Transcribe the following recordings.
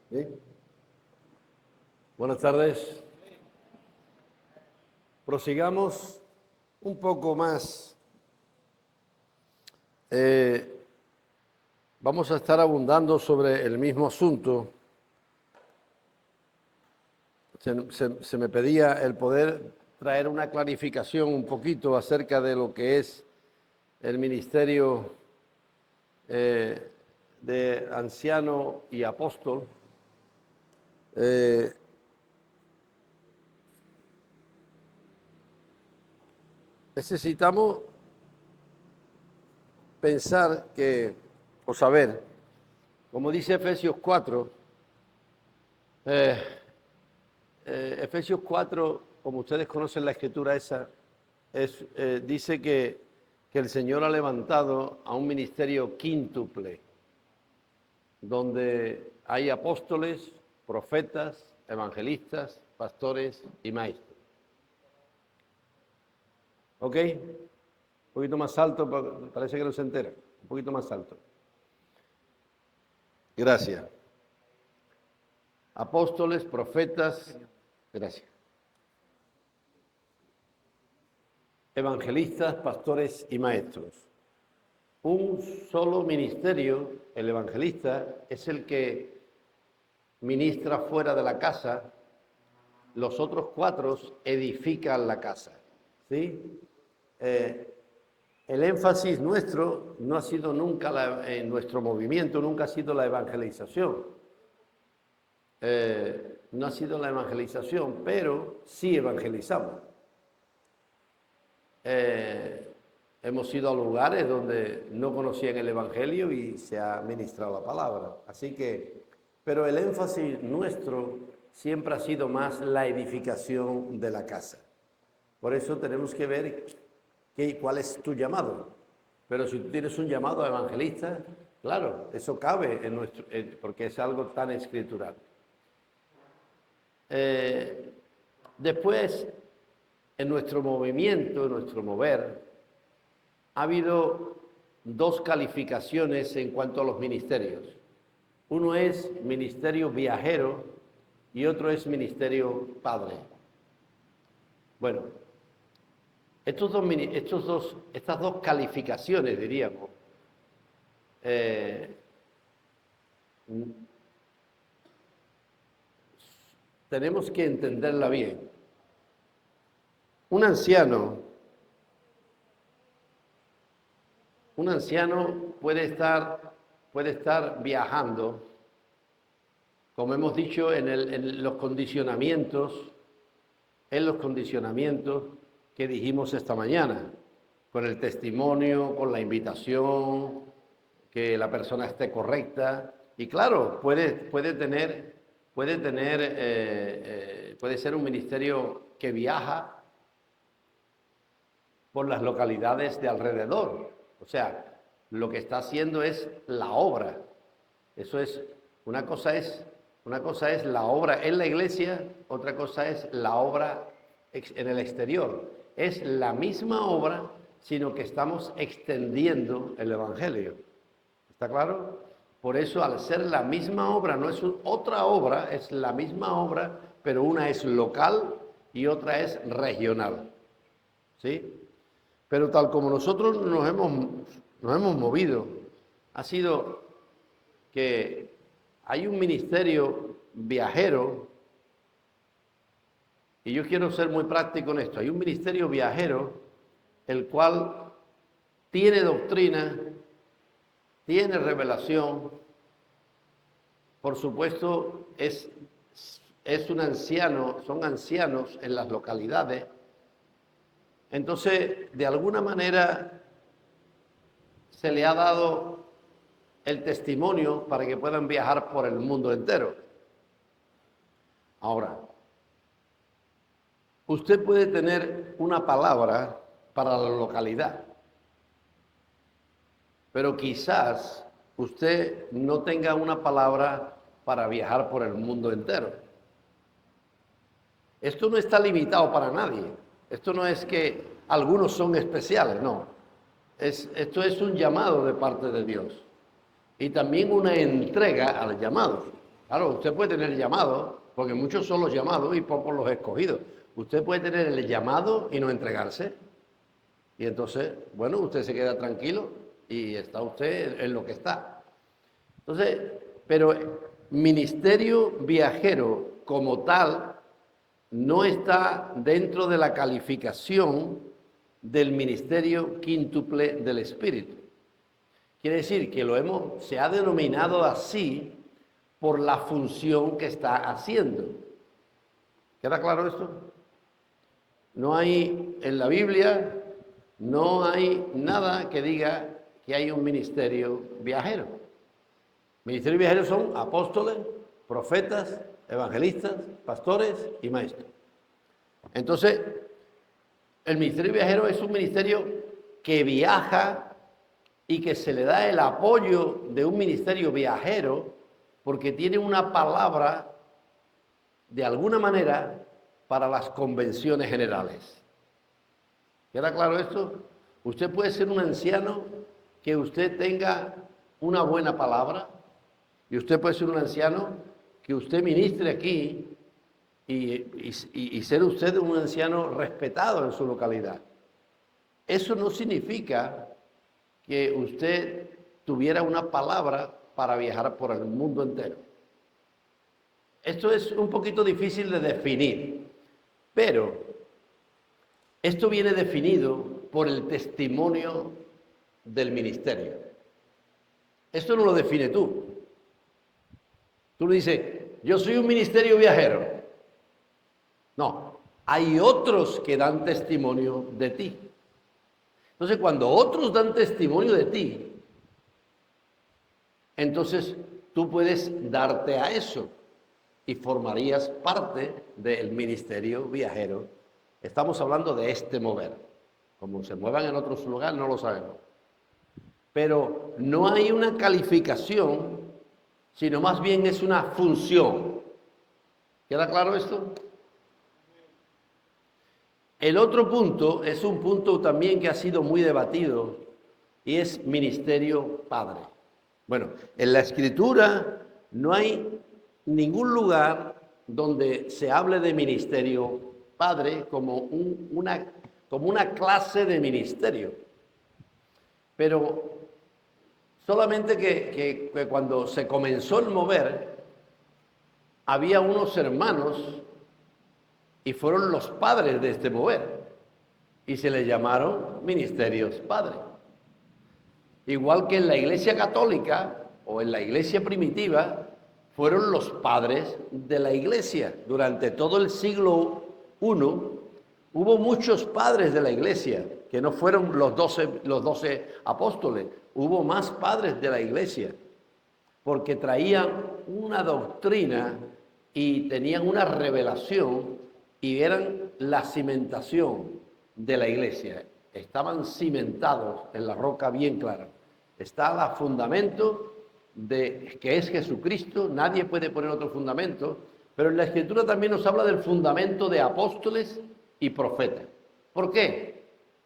¿Sí? Buenas tardes. Prosigamos un poco más. Vamos a estar abundando sobre el mismo asunto. Se me pedía el poder traer una clarificación un poquito acerca de lo que es el ministerio de anciano y apóstol. Necesitamos pensar que, o saber, como dice Efesios 4, Efesios 4, como ustedes conocen la escritura esa, dice que el Señor ha levantado a un ministerio quíntuple, donde hay apóstoles, profetas, evangelistas, pastores y maestros. ¿Ok? Un poquito más alto, parece que no se entera. Un poquito más alto. Gracias. Apóstoles, profetas, gracias. Evangelistas, pastores y maestros. Un solo ministerio, el evangelista, es el que ministra fuera de la casa, los otros 4 edifican la casa. ¿Sí? El énfasis nuestro no ha sido nunca, en nuestro movimiento, nunca ha sido la evangelización. No ha sido la evangelización, pero sí evangelizamos. Hemos ido a lugares donde no conocían el evangelio y se ha ministrado la palabra. Así que, pero el énfasis nuestro siempre ha sido más la edificación de la casa. Por eso tenemos que ver cuál es tu llamado. Pero si tú tienes un llamado a evangelista, claro, eso cabe porque es algo tan escritural. Después, en nuestro movimiento, en nuestro mover, ha habido 2 calificaciones en cuanto a los ministerios. Uno es ministerio viajero y otro es ministerio padre. Bueno, estas dos calificaciones, diríamos, tenemos que entenderla bien. Un anciano puede estar viajando, como hemos dicho, en los condicionamientos que dijimos esta mañana, con el testimonio, con la invitación, que la persona esté correcta. Y claro, puede ser un ministerio que viaja por las localidades de alrededor. O sea, lo que está haciendo es la obra. Eso es, una cosa es la obra en la iglesia, otra cosa es la obra en el exterior. Es la misma obra, sino que estamos extendiendo el evangelio. ¿Está claro? Por eso, al ser la misma obra, no es otra obra, es la misma obra, pero una es local y otra es regional. ¿Sí? Pero tal como nosotros nos hemos movido, ha sido que hay un ministerio viajero, y yo quiero ser muy práctico en esto. Hay un ministerio viajero, el cual tiene doctrina, tiene revelación, por supuesto es un anciano, son ancianos en las localidades. Entonces, de alguna manera, se le ha dado el testimonio para que puedan viajar por el mundo entero. Ahora, usted puede tener una palabra para la localidad, pero quizás usted no tenga una palabra para viajar por el mundo entero. Esto no está limitado para nadie. Esto no es que algunos son especiales, no. Esto es un llamado de parte de Dios y también una entrega al llamado. Claro, usted puede tener llamado, porque muchos son los llamados y pocos los escogidos. Usted puede tener el llamado y no entregarse. Y entonces, bueno, usted se queda tranquilo y está usted en lo que está. Entonces, pero ministerio viajero como tal no está dentro de la calificación del ministerio quíntuple del Espíritu. Quiere decir que se ha denominado así por la función que está haciendo. ¿Queda claro esto? No hay en la Biblia, no hay nada que diga que hay un ministerio viajero. Ministerios viajeros son apóstoles, profetas, evangelistas, pastores y maestros. Entonces, el ministerio viajero es un ministerio que viaja y que se le da el apoyo de un ministerio viajero porque tiene una palabra, de alguna manera, para las convenciones generales. ¿Queda claro esto? Usted puede ser un anciano que usted tenga una buena palabra y usted puede ser un anciano que usted ministre aquí y ser usted un anciano respetado en su localidad. Eso no significa que usted tuviera una palabra para viajar por el mundo entero. Esto es un poquito difícil de definir, pero esto viene definido por el testimonio del ministerio. Esto no lo define tú. Tú le dices, yo soy un ministerio viajero. No, hay otros que dan testimonio de ti. Entonces, cuando otros dan testimonio de ti, entonces tú puedes darte a eso y formarías parte del ministerio viajero. Estamos hablando de este mover. Como se muevan en otros lugares, no lo sabemos. Pero no hay una calificación, sino más bien es una función. ¿Queda claro esto? El otro punto es un punto también que ha sido muy debatido y es ministerio padre. Bueno, en la Escritura no hay ningún lugar donde se hable de ministerio padre como una clase de ministerio. Pero solamente que cuando se comenzó el mover, había unos hermanos y fueron los padres de este mover y se les llamaron ministerios padres. Igual que en la Iglesia Católica o en la Iglesia primitiva, fueron los padres de la Iglesia. Durante todo el siglo I hubo muchos padres de la Iglesia, que no fueron los 12 apóstoles, hubo más padres de la Iglesia, porque traían una doctrina y tenían una revelación y eran la cimentación de la Iglesia. Estaban cimentados en la roca bien clara. Está el fundamento que es Jesucristo, nadie puede poner otro fundamento, pero en la Escritura también nos habla del fundamento de apóstoles y profetas. ¿Por qué?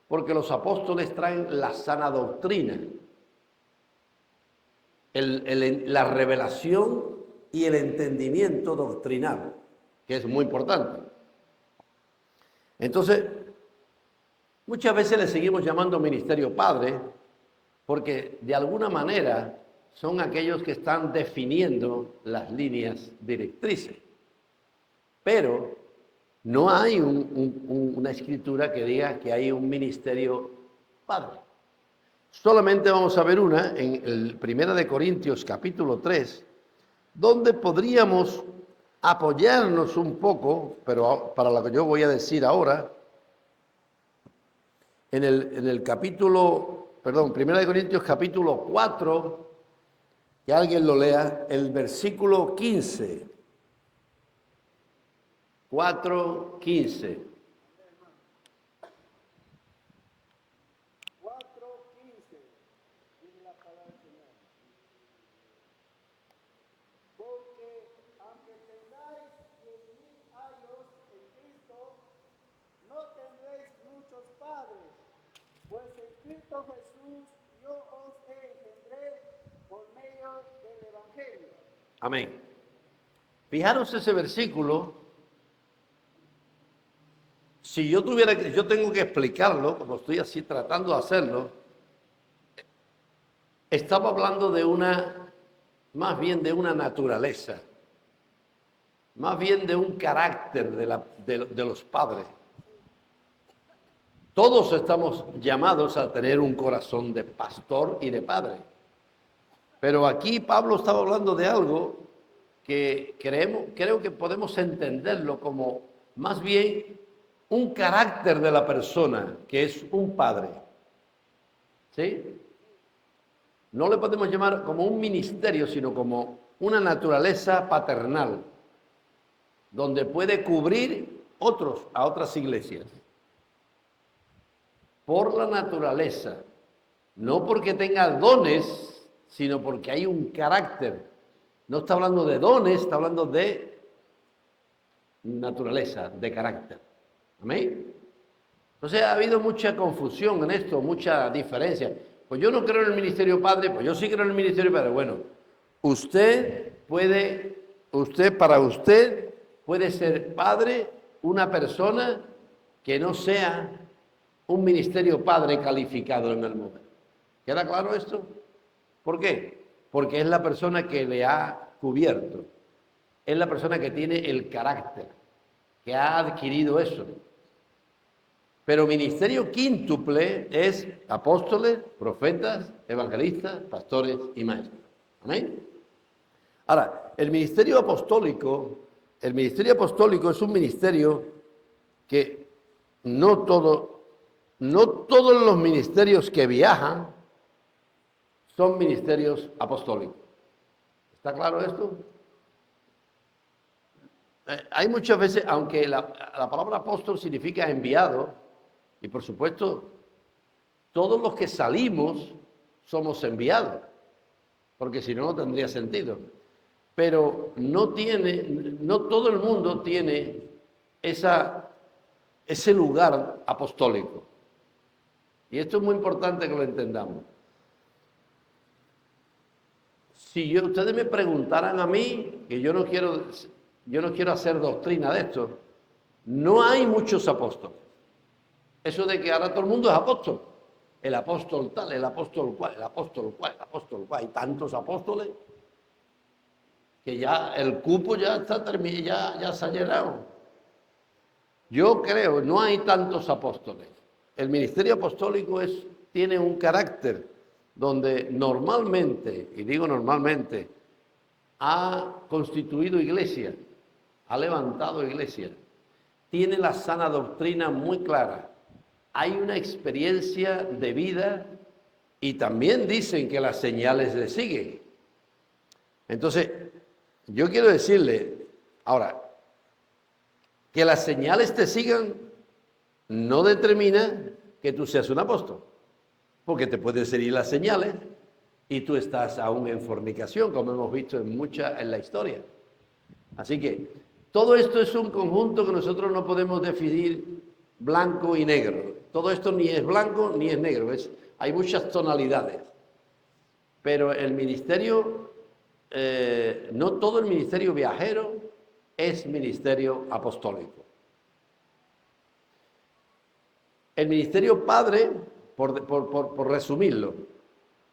Porque los apóstoles traen la sana doctrina, la revelación y el entendimiento doctrinal, que es muy importante. Entonces, muchas veces le seguimos llamando ministerio padre, porque de alguna manera son aquellos que están definiendo las líneas directrices. Pero no hay una escritura que diga que hay un ministerio padre. Solamente vamos a ver una en el 1 Corintios capítulo 3, donde podríamos apoyarnos un poco, pero para lo que yo voy a decir ahora, en el capítulo, 1 Corintios capítulo 4, que alguien lo lea, el versículo 15. 4:15. 4:15. Dice la palabra del Señor. Porque aunque tengáis 10,000 años en Cristo, no tendréis muchos padres, pues en Cristo Jesús yo os engendré por medio del Evangelio. Amén. Fijaros ese versículo. Si yo tengo que explicarlo, como estoy así tratando de hacerlo, estaba hablando más bien de una naturaleza, más bien de un carácter de los padres. Todos estamos llamados a tener un corazón de pastor y de padre. Pero aquí Pablo estaba hablando de algo que creo que podemos entenderlo como más bien un carácter de la persona, que es un padre. ¿Sí? No le podemos llamar como un ministerio, sino como una naturaleza paternal, donde puede cubrir a otras iglesias. Por la naturaleza, no porque tenga dones, sino porque hay un carácter. No está hablando de dones, está hablando de naturaleza, de carácter. ¿Amén? Entonces ha habido mucha confusión en esto, mucha diferencia. Pues yo no creo en el ministerio padre, pues yo sí creo en el ministerio padre. Bueno, para usted puede ser padre una persona que no sea un ministerio padre calificado en el mundo. ¿Queda claro esto? ¿Por qué? Porque es la persona que le ha cubierto, es la persona que tiene el carácter, que ha adquirido eso. Pero ministerio quíntuple es apóstoles, profetas, evangelistas, pastores y maestros. ¿Amén? Ahora, el ministerio apostólico es un ministerio que no todos los ministerios que viajan son ministerios apostólicos. ¿Está claro esto? Hay muchas veces, aunque la palabra apóstol significa enviado, y por supuesto, todos los que salimos somos enviados, porque si no, no tendría sentido. Pero no todo el mundo tiene ese lugar apostólico. Y esto es muy importante que lo entendamos. Si ustedes me preguntaran a mí, que yo no quiero hacer doctrina de esto, no hay muchos apóstoles. Eso de que ahora todo el mundo es apóstol. El apóstol tal, el apóstol cual, el apóstol cual, el apóstol cual. Hay tantos apóstoles que ya el cupo ya está terminado, ya se ha llenado. Yo creo, no hay tantos apóstoles. El ministerio apostólico tiene un carácter donde normalmente, y digo normalmente, ha constituido iglesia, ha levantado iglesia, tiene la sana doctrina muy clara. Hay una experiencia de vida y también dicen que las señales le siguen. Entonces, yo quiero decirle, ahora, que las señales te sigan no determina que tú seas un apóstol, porque te pueden seguir las señales y tú estás aún en fornicación, como hemos visto en la historia. Así que todo esto es un conjunto que nosotros no podemos definir blanco y negro. Todo esto ni es blanco ni es negro, hay muchas tonalidades. Pero el ministerio, no todo el ministerio viajero es ministerio apostólico. El ministerio padre, por resumirlo,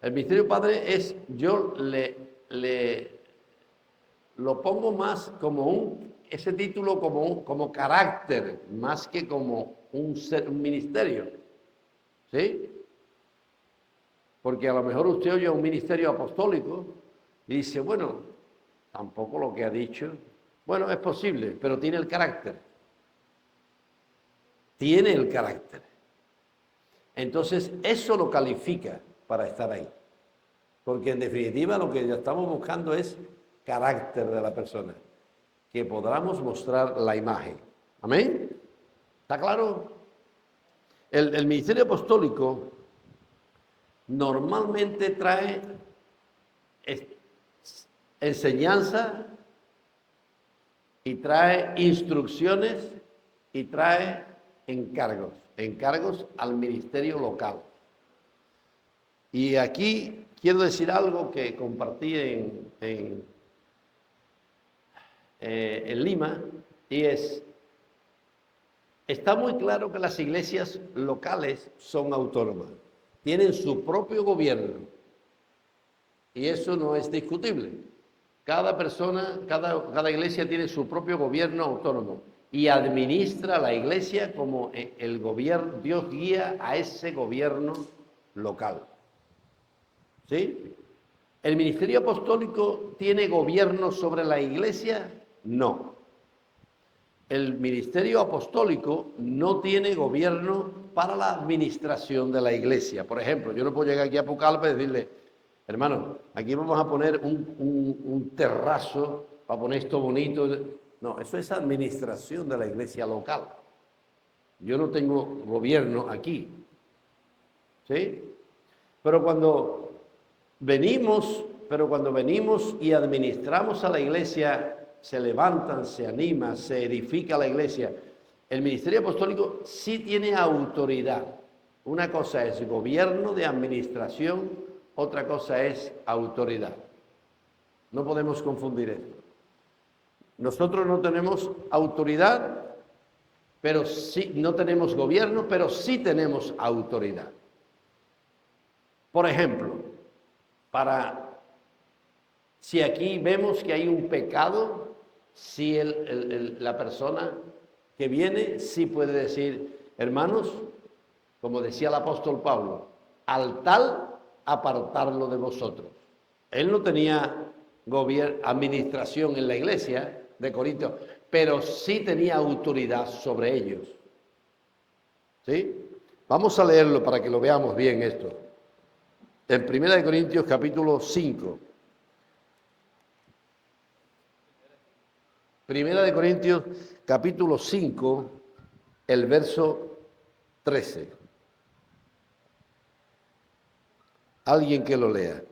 el ministerio padre yo lo pongo más como ese título como carácter, más que como un ministerio. ¿Sí? Porque a lo mejor usted oye un ministerio apostólico y dice, bueno, tampoco lo que ha dicho. Bueno, es posible, pero tiene el carácter. Tiene el carácter. Entonces, eso lo califica para estar ahí. Porque en definitiva lo que estamos buscando es carácter de la persona, que podamos mostrar la imagen. ¿Amén? ¿Está claro? El ministerio apostólico normalmente trae enseñanza y trae instrucciones y trae encargos al ministerio local. Y aquí quiero decir algo que compartí en Lima, y está muy claro que las iglesias locales son autónomas, tienen su propio gobierno, y eso no es discutible. Cada persona, cada iglesia tiene su propio gobierno autónomo y administra la iglesia como el gobierno, Dios guía a ese gobierno local. ¿Sí? ¿El ministerio apostólico tiene gobierno sobre la iglesia? No. El ministerio apostólico no tiene gobierno para la administración de la iglesia. Por ejemplo, yo no puedo llegar aquí a Pucallpa y decirle, hermano, aquí vamos a poner un terrazo para poner esto bonito. No, eso es administración de la iglesia local. Yo no tengo gobierno aquí. ¿Sí? Pero cuando venimos y administramos a la iglesia, se levantan, se anima, se edifica la iglesia. El ministerio apostólico sí tiene autoridad. Una cosa es gobierno de administración, otra cosa es autoridad. No podemos confundir esto. Nosotros no tenemos autoridad, pero sí, no tenemos gobierno, pero sí tenemos autoridad. Por ejemplo, si aquí vemos que hay un pecado, si la persona que viene sí puede decir, hermanos, como decía el apóstol Pablo, al tal apartarlo de vosotros. Él no tenía administración en la iglesia de Corinto, pero sí tenía autoridad sobre ellos. ¿Sí? Vamos a leerlo para que lo veamos bien esto. En 1 Corintios capítulo 5. 1 Corintios capítulo 5, el verso 13. Alguien que lo lea.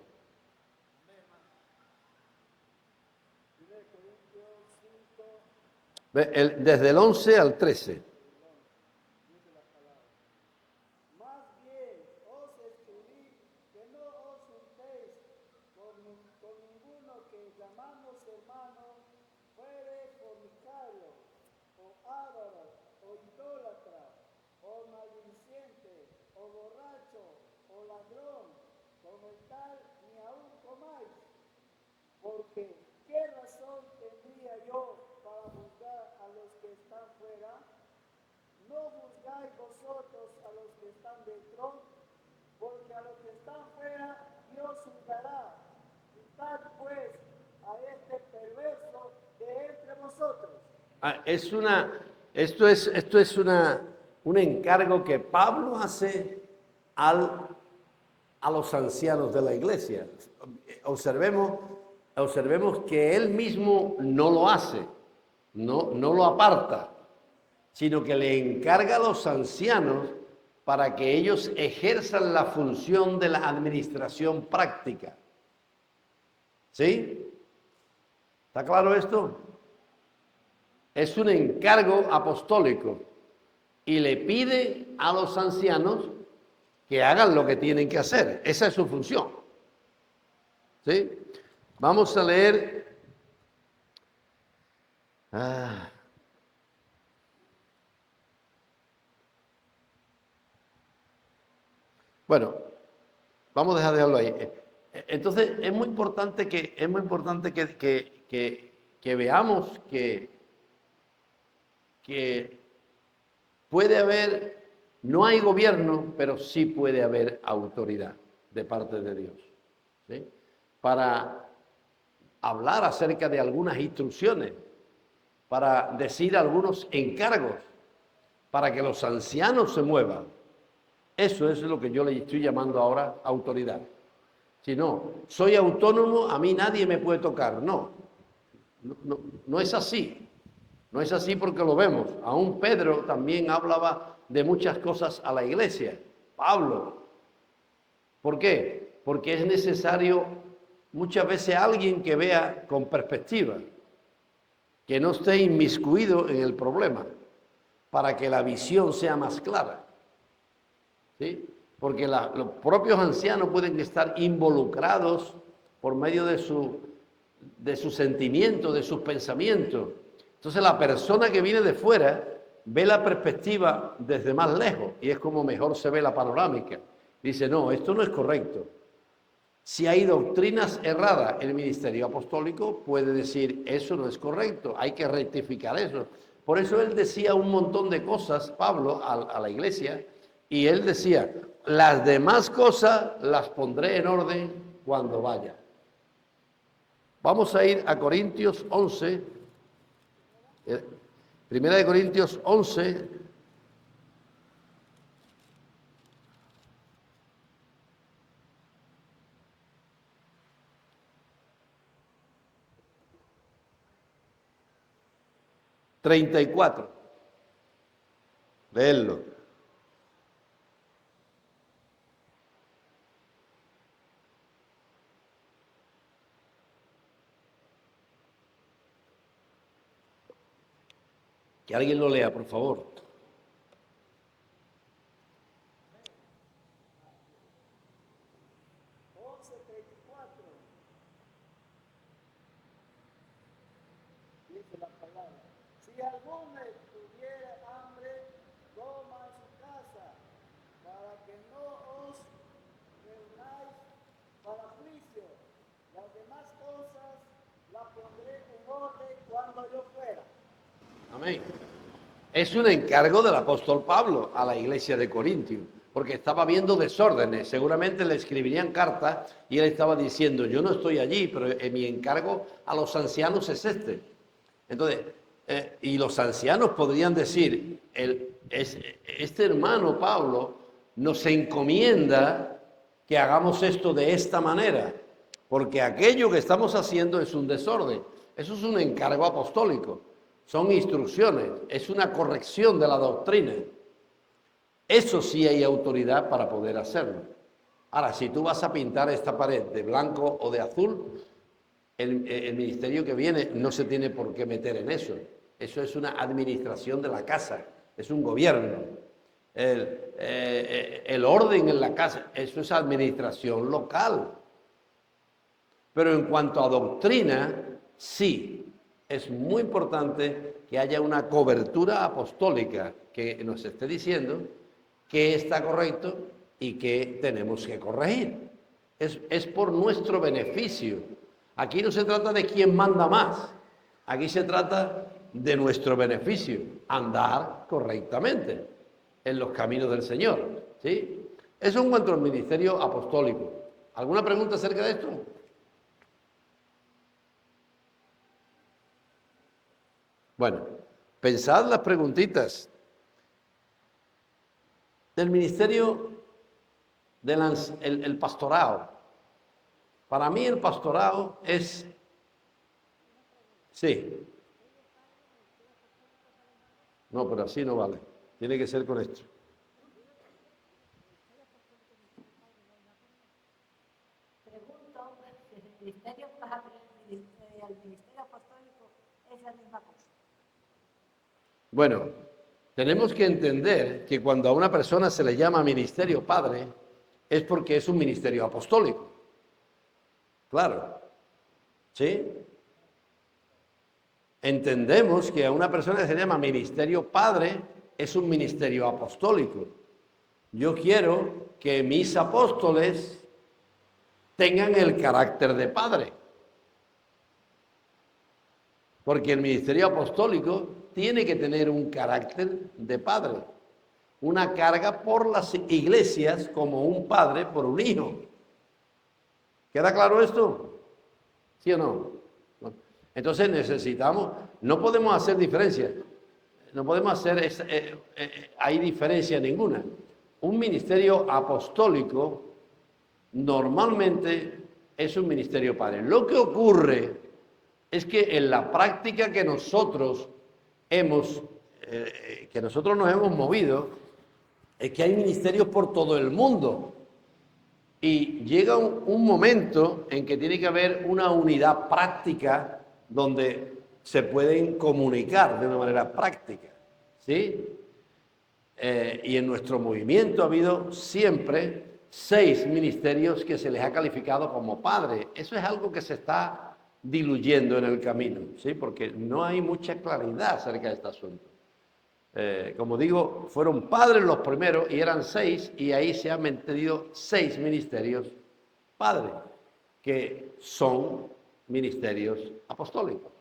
Desde el 11 al 13. Más bien os escribí que no os juntéis con ninguno que llamamos hermano, fuere fornicario, o avaro, o idólatra, o maldiciente, o borracho, o ladrón, con el tal ni aun comáis. Porque, ¿qué razón tendría yo para juzgar a los que están fuera? ¿No juzgáis vosotros a los que están dentro? Porque a los que están fuera Dios juzgará. Quitad pues a este perverso de entre vosotros. Esto es un encargo que Pablo hace a los ancianos de la iglesia. Observemos que él mismo no lo hace, no lo aparta, sino que le encarga a los ancianos para que ellos ejerzan la función de la administración práctica. ¿Sí? ¿Está claro esto? Es un encargo apostólico y le pide a los ancianos que hagan lo que tienen que hacer. Esa es su función. ¿Sí? Vamos a leer. Bueno, vamos a dejarlo ahí. Entonces es muy importante que veamos que puede haber, no hay gobierno, pero sí puede haber autoridad de parte de Dios, ¿sí? Para hablar acerca de algunas instrucciones, para decir algunos encargos, para que los ancianos se muevan. Eso es lo que yo le estoy llamando ahora autoridad. Si no, soy autónomo, a mí nadie me puede tocar. No es así. No es así porque lo vemos. Aún Pedro también hablaba de muchas cosas a la iglesia. Pablo. ¿Por qué? Porque es necesario muchas veces alguien que vea con perspectiva, que no esté inmiscuido en el problema, para que la visión sea más clara. ¿Sí? Porque los propios ancianos pueden estar involucrados por medio de de sus sentimientos, de sus pensamientos. Entonces la persona que viene de fuera ve la perspectiva desde más lejos y es como mejor se ve la panorámica. Dice, no, esto no es correcto. Si hay doctrinas erradas, el ministerio apostólico puede decir, eso no es correcto, hay que rectificar eso. Por eso él decía un montón de cosas, Pablo, a la iglesia, y él decía, las demás cosas las pondré en orden cuando vaya. Vamos a ir a Corintios 11, Primera de Corintios 11, ...34... Leedlo. Que alguien lo lea, por favor. Dice la palabra. Si alguno tuviera hambre, coma en su casa, para que no os reunáis para juicio. Las demás cosas las pondré en orden cuando yo fuera. Amén. Es un encargo del apóstol Pablo a la iglesia de Corintio, porque estaba viendo desórdenes. Seguramente le escribirían cartas y él estaba diciendo, yo no estoy allí, pero mi encargo a los ancianos es este. Entonces, y los ancianos podrían decir, este hermano Pablo nos encomienda que hagamos esto de esta manera, porque aquello que estamos haciendo es un desorden. Eso es un encargo apostólico. Son instrucciones, es una corrección de la doctrina. Eso sí hay autoridad para poder hacerlo. Ahora, si tú vas a pintar esta pared de blanco o de azul, el ministerio que viene no se tiene por qué meter en eso. Eso es una administración de la casa, es un gobierno. El orden en la casa, eso es administración local. Pero en cuanto a doctrina, sí. Es muy importante que haya una cobertura apostólica que nos esté diciendo qué está correcto y qué tenemos que corregir. Es por nuestro beneficio. Aquí no se trata de quién manda más. Aquí se trata de nuestro beneficio, andar correctamente en los caminos del Señor. ¿Sí? Eso en cuanto al ministerio apostólico. ¿Alguna pregunta acerca de esto? Bueno, pensad las preguntitas. Del ministerio del pastorado. Para mí el pastorado es... Sí. No, pero así no vale. Tiene que ser con esto. Pregunto si el ministerio padre y el ministerio apostólico es la misma cosa. Bueno, tenemos que entender que cuando a una persona se le llama ministerio padre, es porque es un ministerio apostólico. Claro. ¿Sí? Entendemos que a una persona que se llama ministerio padre es un ministerio apostólico. Yo quiero que mis apóstoles tengan el carácter de padre. Porque el ministerio apostólico tiene que tener un carácter de padre. Una carga por las iglesias como un padre por un hijo. ¿Queda claro esto? ¿Sí o no? Entonces necesitamos, no podemos hacer diferencia. No podemos hacer, hay diferencia ninguna. Un ministerio apostólico normalmente es un ministerio padre. Lo que ocurre es que en la práctica que nosotros nos hemos movido, es que hay ministerios por todo el mundo. Y llega un momento en que tiene que haber una unidad práctica donde se pueden comunicar de una manera práctica, ¿sí? Y en nuestro movimiento ha habido siempre 6 ministerios que se les ha calificado como padre. Eso es algo que se está diluyendo en el camino, ¿sí? Porque no hay mucha claridad acerca de este asunto. Como digo, fueron padres los primeros y eran 6, y ahí se han mantenido 6 ministerios padres, que son ministerios apostólicos.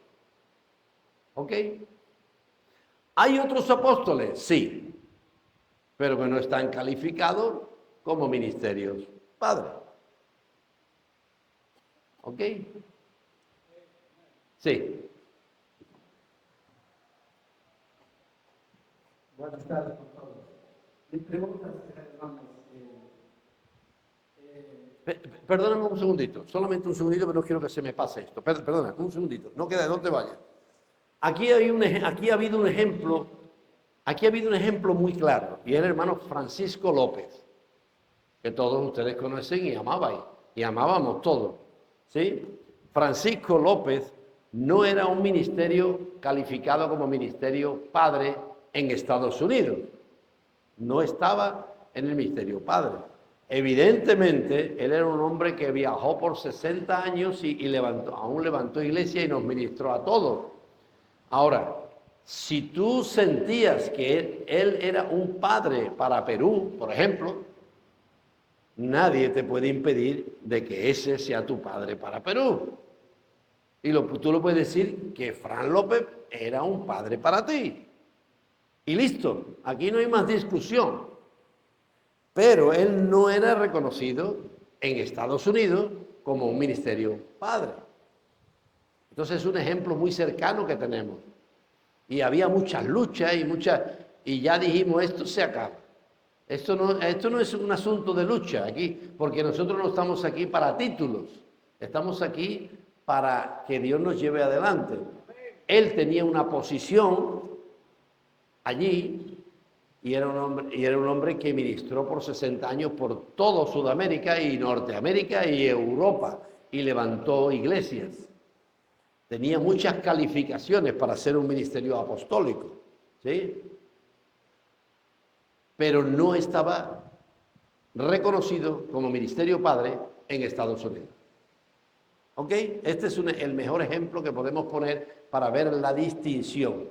¿Ok? ¿Hay otros apóstoles? Sí, pero que no están calificados como ministerios padres. ¿Ok? Sí. Buenas tardes a todos. Mi pregunta es, hermanos, Perdóname un segundito, solamente un segundito, pero no quiero que se me pase esto. Perdona, un segundito, no queda, no te vayas. Aquí ha habido un ejemplo muy claro, y es el hermano Francisco López, que todos ustedes conocen y amabais, y amábamos todos, ¿sí? Francisco López no era un ministerio calificado como ministerio padre en Estados Unidos, no estaba en el ministerio padre. Evidentemente, él era un hombre que viajó por 60 años y aún levantó iglesia y nos ministró a todos. Ahora, si tú sentías que él era un padre para Perú, por ejemplo, nadie te puede impedir de que ese sea tu padre para Perú. Y tú lo puedes decir que Fran López era un padre para ti. Y listo, aquí no hay más discusión. Pero él no era reconocido en Estados Unidos como un ministerio padre. Entonces es un ejemplo muy cercano que tenemos. Y había muchas luchas y ya dijimos, esto se acaba. Esto no es un asunto de lucha aquí, porque nosotros no estamos aquí para títulos. Estamos aquí para que Dios nos lleve adelante. Él tenía una posición allí y era un hombre que ministró por 60 años por todo Sudamérica y Norteamérica y Europa y levantó iglesias. Tenía muchas calificaciones para ser un ministerio apostólico, ¿sí? Pero no estaba reconocido como ministerio padre en Estados Unidos. ¿Ok? Este es el mejor ejemplo que podemos poner para ver la distinción.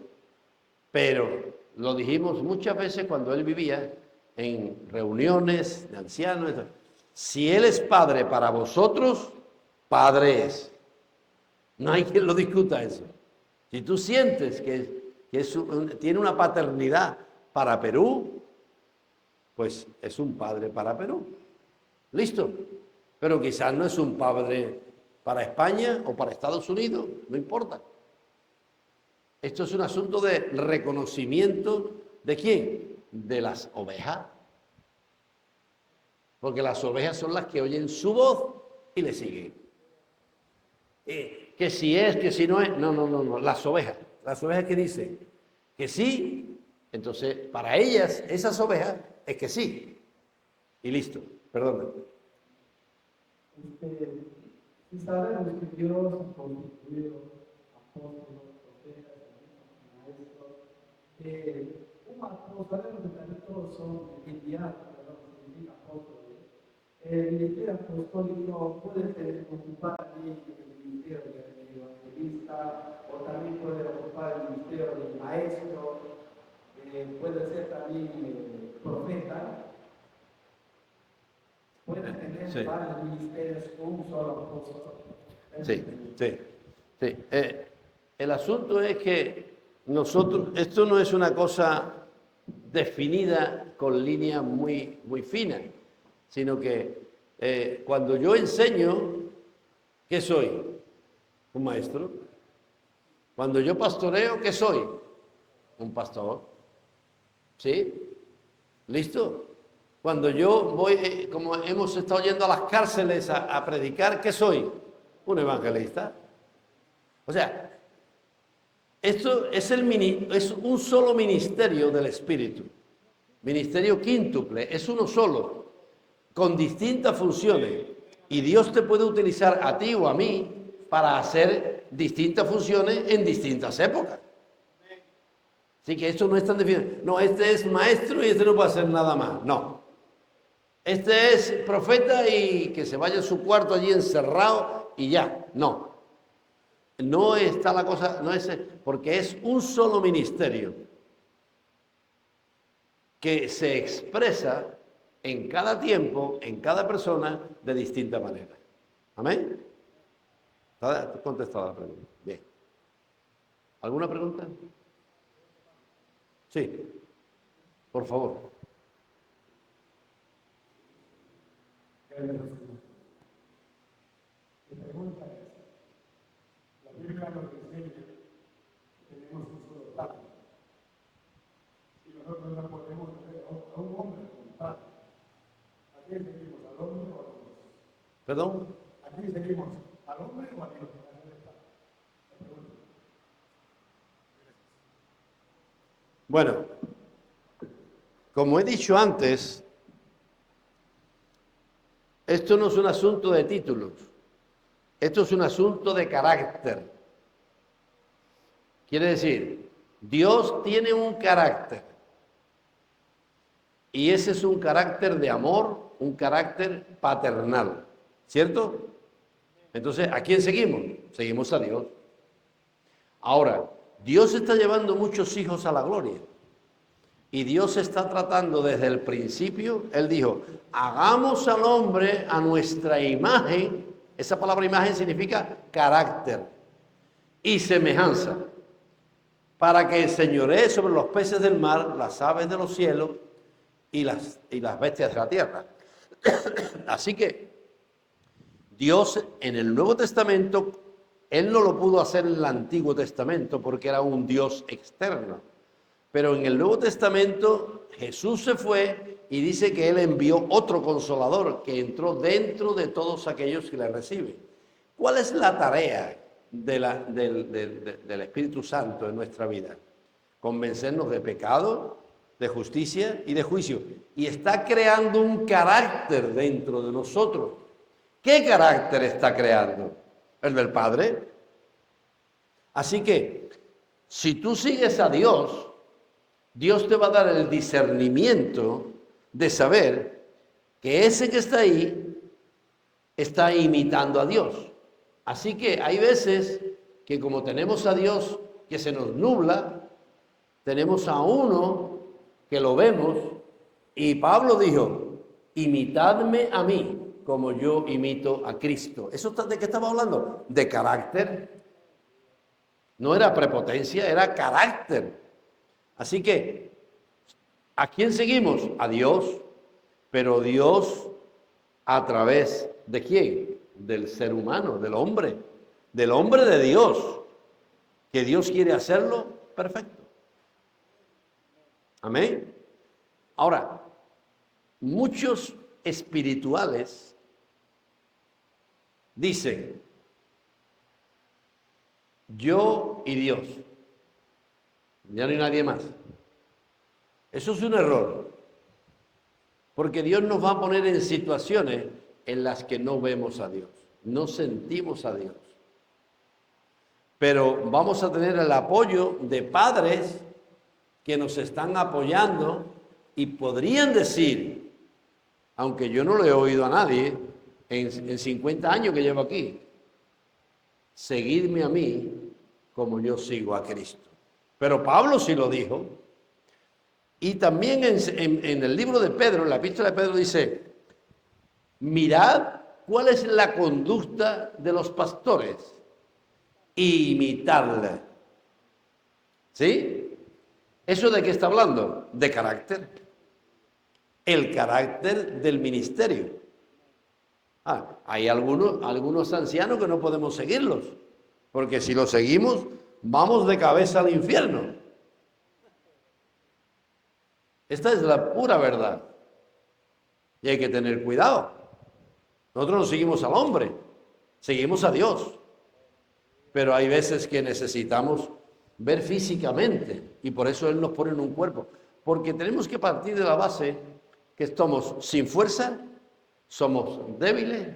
Pero lo dijimos muchas veces cuando él vivía en reuniones de ancianos. Si él es padre para vosotros, padre es. No hay quien lo discuta eso. Si tú sientes que tiene una paternidad para Perú, pues es un padre para Perú. ¿Listo? Pero quizás no es un padre para España o para Estados Unidos, no importa. Esto es un asunto de reconocimiento ¿de quién? De las ovejas. Porque las ovejas son las que oyen su voz y le siguen. Que si es, que si no es, no, las ovejas que dicen que sí, entonces para ellas, esas ovejas, es que sí. Y listo, perdón. Si sabemos que Dios ha constituido apóstoles, profetas, maestros, un apóstol, sabemos que también todos son enviados, ¿verdad? Significa apóstoles. El ministerio apostólico puede ocupar también el ministerio de evangelista, o también puede ocupar el ministerio de maestro, puede ser también profeta. Puede tener varios ministerios con un solo apóstol. Sí. El asunto es que nosotros, esto no es una cosa definida con líneas muy finas, sino que cuando yo enseño, ¿qué soy? Un maestro. Cuando yo pastoreo, ¿qué soy? Un pastor. ¿Sí? ¿Listo? Cuando yo voy, como hemos estado yendo a las cárceles a predicar, ¿qué soy? Un evangelista. O sea, esto es un solo ministerio del Espíritu. Ministerio quíntuple, es uno solo, con distintas funciones. Y Dios te puede utilizar a ti o a mí para hacer distintas funciones en distintas épocas. Así que esto no es tan definido. No, este es maestro y este no puede hacer nada más. No. Este es profeta y que se vaya a su cuarto allí encerrado y ya. No. No está la cosa, no es, porque es un solo ministerio que se expresa en cada tiempo, en cada persona, de distinta manera. ¿Amén? ¿Está contestada la pregunta? Bien. ¿Alguna pregunta? Sí. Por favor. Mi pregunta es, la Biblia nos enseña que tenemos un solo Padre. Y nosotros no podemos ver a un hombre como Padre. ¿A quién seguimos? ¿Al hombre o a Dios? ¿Perdón? ¿A quién seguimos? ¿Al hombre o a Dios? La pregunta. Bueno, como he dicho antes, esto no es un asunto de títulos, esto es un asunto de carácter. Quiere decir, Dios tiene un carácter y ese es un carácter de amor, un carácter paternal, ¿cierto? Entonces, ¿a quién seguimos? Seguimos a Dios. Ahora, Dios está llevando muchos hijos a la gloria. Y Dios está tratando desde el principio, Él dijo, hagamos al hombre a nuestra imagen. Esa palabra imagen significa carácter y semejanza, para que enseñoree sobre los peces del mar, las aves de los cielos y las bestias de la tierra. Así que Dios en el Nuevo Testamento, Él no lo pudo hacer en el Antiguo Testamento porque era un Dios externo. Pero en el Nuevo Testamento Jesús se fue y dice que Él envió otro consolador que entró dentro de todos aquellos que le reciben. ¿Cuál es la tarea del Espíritu Santo en nuestra vida? Convencernos de pecado, de justicia y de juicio. Y está creando un carácter dentro de nosotros. ¿Qué carácter está creando? El del Padre. Así que, si tú sigues a Dios, Dios te va a dar el discernimiento de saber que ese que está ahí está imitando a Dios. Así que hay veces que como tenemos a Dios que se nos nubla, tenemos a uno que lo vemos y Pablo dijo, imitadme a mí como yo imito a Cristo. ¿Eso de qué estaba hablando? De carácter. No era prepotencia, era carácter. Así que, ¿a quién seguimos? A Dios, pero Dios a través de quién? Del ser humano, del hombre de Dios, que Dios quiere hacerlo perfecto. Amén. Ahora, muchos espirituales dicen, yo y Dios. Ya no hay nadie más. Eso es un error. Porque Dios nos va a poner en situaciones en las que no vemos a Dios, no sentimos a Dios. Pero vamos a tener el apoyo de padres que nos están apoyando y podrían decir, aunque yo no lo he oído a nadie en 50 años que llevo aquí, seguidme a mí como yo sigo a Cristo. Pero Pablo sí lo dijo. Y también en el libro de Pedro, en la epístola de Pedro dice, mirad cuál es la conducta de los pastores y imitadla. ¿Sí? ¿Eso de qué está hablando? De carácter. El carácter del ministerio. Hay algunos ancianos que no podemos seguirlos, porque si los seguimos, vamos de cabeza al infierno. Esta es la pura verdad. Y hay que tener cuidado. Nosotros no seguimos al hombre, seguimos a Dios. Pero hay veces que necesitamos ver físicamente y por eso Él nos pone en un cuerpo. Porque tenemos que partir de la base que estamos sin fuerza, somos débiles,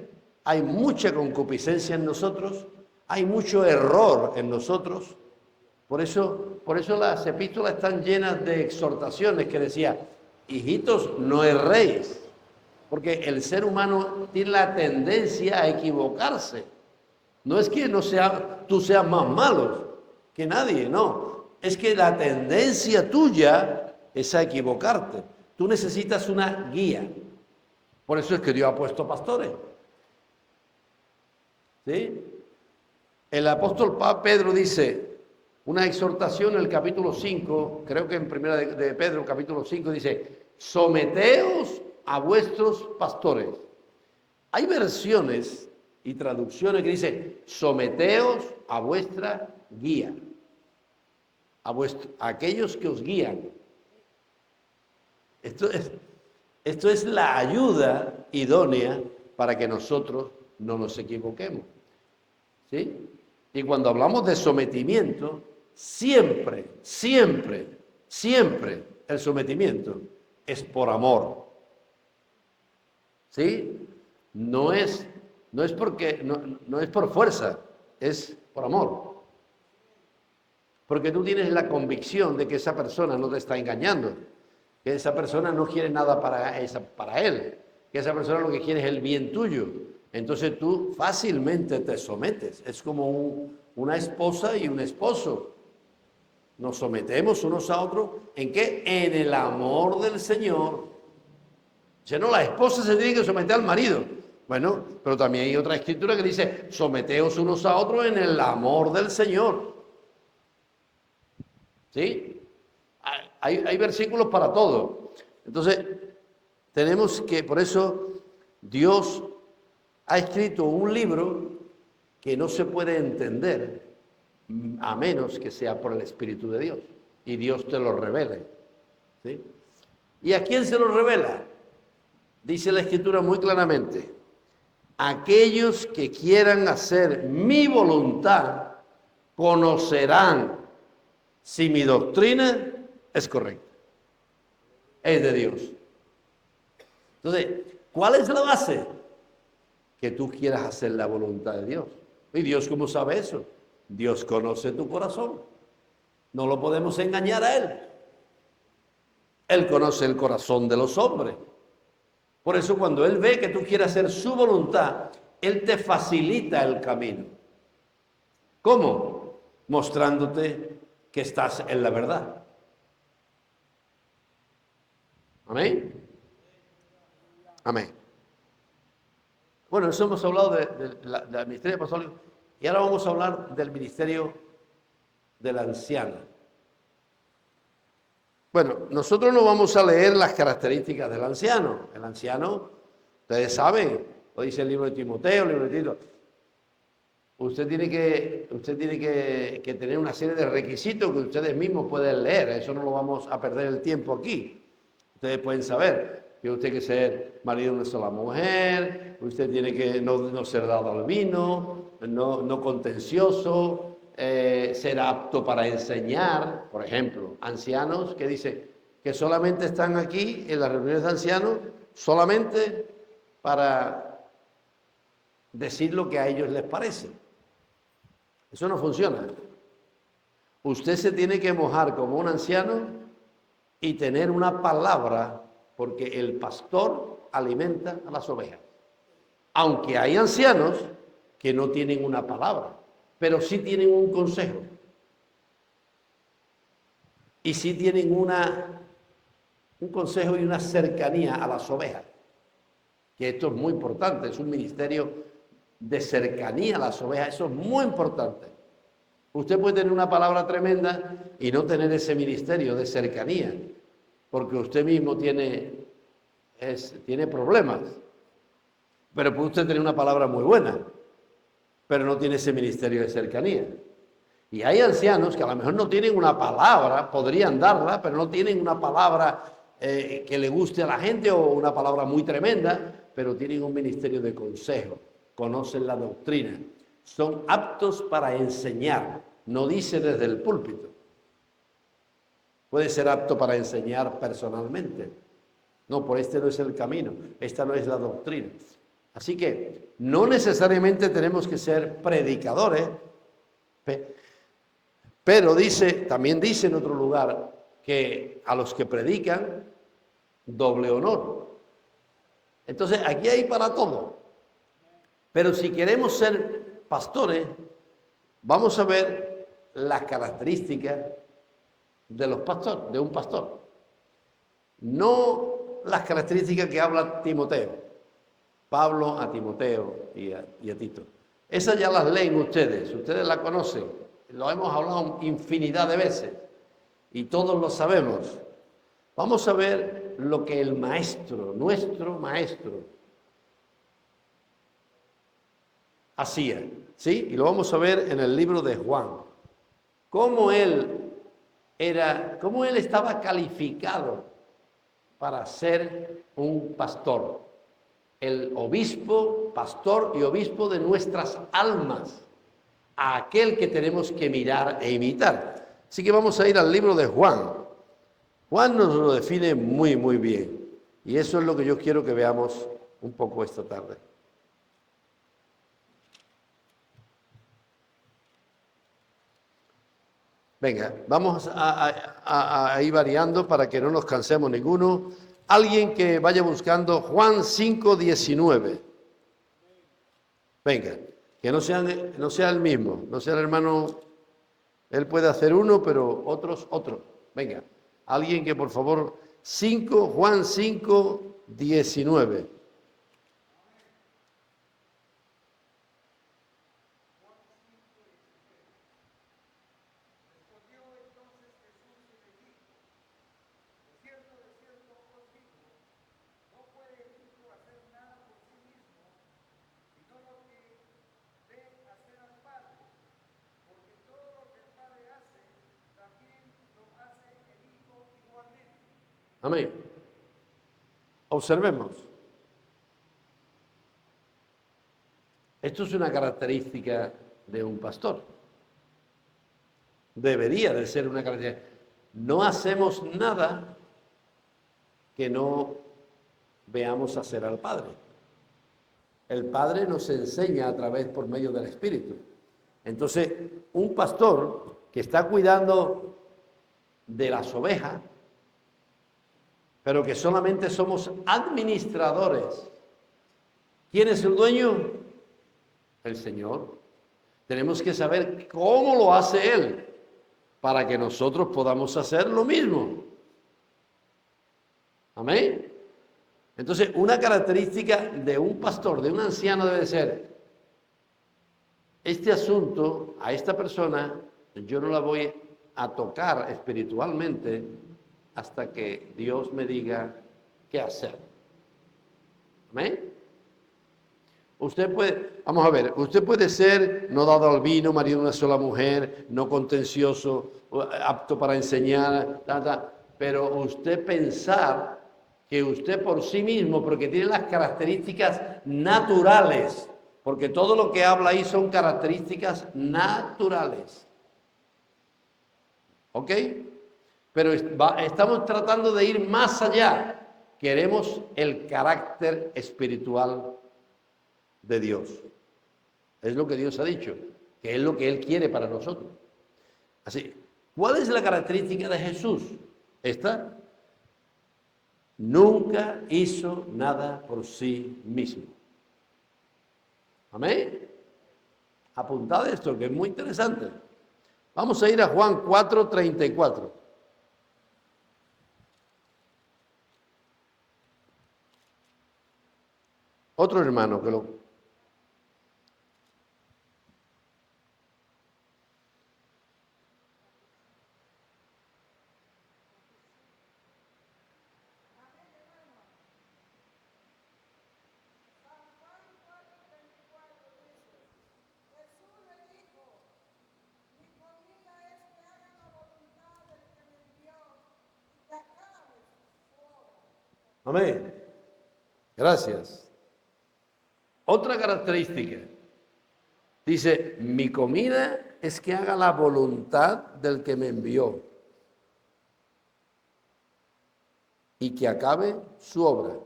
hay mucha concupiscencia en nosotros, hay mucho error en nosotros. Por eso las epístolas están llenas de exhortaciones que decía, hijitos, no erréis, porque el ser humano tiene la tendencia a equivocarse. No es que tú seas más malo que nadie, no. Es que la tendencia tuya es a equivocarte. Tú necesitas una guía. Por eso es que Dios ha puesto pastores. ¿Sí? El apóstol Pedro dice, una exhortación en el capítulo 5, creo que en primera de Pedro, capítulo 5, dice, someteos a vuestros pastores. Hay versiones y traducciones que dicen, someteos a vuestra guía, a aquellos que os guían. Esto es la ayuda idónea para que nosotros no nos equivoquemos. ¿Sí? Y cuando hablamos de sometimiento, siempre, siempre, siempre el sometimiento es por amor. ¿Sí? No es por fuerza, es por amor. Porque tú tienes la convicción de que esa persona no te está engañando, que esa persona no quiere nada para él, que esa persona lo que quiere es el bien tuyo. Entonces tú fácilmente te sometes. Es como una esposa y un esposo. Nos sometemos unos a otros. ¿En qué? En el amor del Señor. Si no, la esposa se tiene que someter al marido. Bueno, pero también hay otra escritura que dice, someteos unos a otros en el amor del Señor. ¿Sí? Hay versículos para todo. Entonces, tenemos que, por eso, Dios ha escrito un libro que no se puede entender a menos que sea por el Espíritu de Dios y Dios te lo revele. ¿Sí? ¿Y a quién se lo revela? Dice la Escritura muy claramente, aquellos que quieran hacer mi voluntad conocerán si mi doctrina es correcta, es de Dios. Entonces, ¿cuál es la base? Que tú quieras hacer la voluntad de Dios. ¿Y Dios cómo sabe eso? Dios conoce tu corazón. No lo podemos engañar a Él. Él conoce el corazón de los hombres. Por eso cuando Él ve que tú quieres hacer su voluntad, Él te facilita el camino. ¿Cómo? Mostrándote que estás en la verdad. Amén. Amén. Bueno, eso hemos hablado del ministerio apostólico y ahora vamos a hablar del ministerio de la anciana. Bueno, nosotros no vamos a leer las características del anciano. El anciano, ustedes saben, lo dice el libro de Timoteo, el libro de Tito. Usted tiene que tener una serie de requisitos que ustedes mismos pueden leer. Eso no lo vamos a perder el tiempo aquí. Ustedes pueden saber que usted tiene que ser marido de una sola mujer, usted tiene que no ser dado al vino, no contencioso, ser apto para enseñar. Por ejemplo, ancianos que dicen que solamente están aquí en las reuniones de ancianos solamente para decir lo que a ellos les parece. Eso no funciona. Usted se tiene que mojar como un anciano y tener una palabra, porque el pastor alimenta a las ovejas. Aunque hay ancianos que no tienen una palabra, pero sí tienen un consejo. Y sí tienen un consejo y una cercanía a las ovejas. Que esto es muy importante, es un ministerio de cercanía a las ovejas, eso es muy importante. Usted puede tener una palabra tremenda y no tener ese ministerio de cercanía, porque usted mismo tiene problemas. Pero puede usted tener una palabra muy buena, pero no tiene ese ministerio de cercanía. Y hay ancianos que a lo mejor no tienen una palabra, podrían darla, pero no tienen una palabra que le guste a la gente o una palabra muy tremenda, pero tienen un ministerio de consejo, conocen la doctrina, son aptos para enseñar, no dice desde el púlpito. Puede ser apto para enseñar personalmente. No, por este no es el camino, esta no es la doctrina. Así que no necesariamente tenemos que ser predicadores, pero también dice en otro lugar que a los que predican, doble honor. Entonces aquí hay para todo. Pero si queremos ser pastores, vamos a ver las características de los pastores, de un pastor. No las características que habla Timoteo, Pablo a Timoteo y a Tito. Esas ya las leen ustedes las conocen, lo hemos hablado infinidad de veces y todos lo sabemos. Vamos a ver lo que el maestro, nuestro maestro, hacía, ¿sí? Y lo vamos a ver en el libro de Juan. Cómo él estaba calificado para ser un pastor. El obispo, pastor y obispo de nuestras almas, a aquel que tenemos que mirar e imitar. Así que vamos a ir al libro de Juan. Juan nos lo define muy, muy bien. Y eso es lo que yo quiero que veamos un poco esta tarde. Venga, vamos a ir variando para que no nos cansemos ninguno. Alguien que vaya buscando Juan 5:19. Venga, que no sea el mismo, no sea el hermano. Él puede hacer uno, pero otros otro. Venga, alguien que por favor, Juan 5:19. Amén. Observemos. Esto es una característica de un pastor. Debería de ser una característica. No hacemos nada que no veamos hacer al Padre. El Padre nos enseña a través por medio del Espíritu. Entonces, un pastor que está cuidando de las ovejas, pero que solamente somos administradores. ¿Quién es el dueño? El Señor. Tenemos que saber cómo lo hace Él, para que nosotros podamos hacer lo mismo. Amén. Entonces, una característica de un pastor, de un anciano, debe ser: este asunto, a esta persona, yo no la voy a tocar espiritualmente hasta que Dios me diga qué hacer. ¿Amén? Usted puede ser no dado al vino, marido de una sola mujer, no contencioso, apto para enseñar, pero usted pensar que usted por sí mismo, porque tiene las características naturales, porque todo lo que habla ahí son características naturales. ¿Ok? Pero estamos tratando de ir más allá. Queremos el carácter espiritual de Dios. Es lo que Dios ha dicho, que es lo que Él quiere para nosotros. Así, ¿cuál es la característica de Jesús? Esta: nunca hizo nada por sí mismo. Amén. Apuntad esto, que es muy interesante. Vamos a ir a Juan 4:34. Otro hermano que lo... Amén. Gracias. Otra característica. Dice: mi comida es que haga la voluntad del que me envió y que acabe su obra.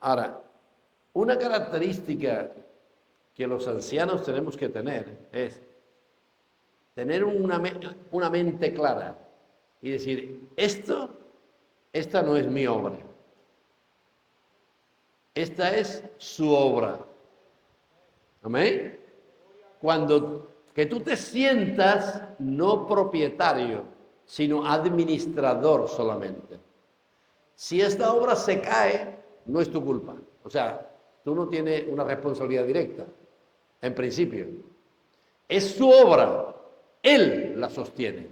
Ahora, una característica que los ancianos tenemos que tener es tener una mente clara y decir: esta no es mi obra, esta es su obra. Amén. Cuando que tú te sientas no propietario, sino administrador solamente. Si esta obra se cae, no es tu culpa. O sea, tú no tienes una responsabilidad directa, en principio. Es su obra, él la sostiene.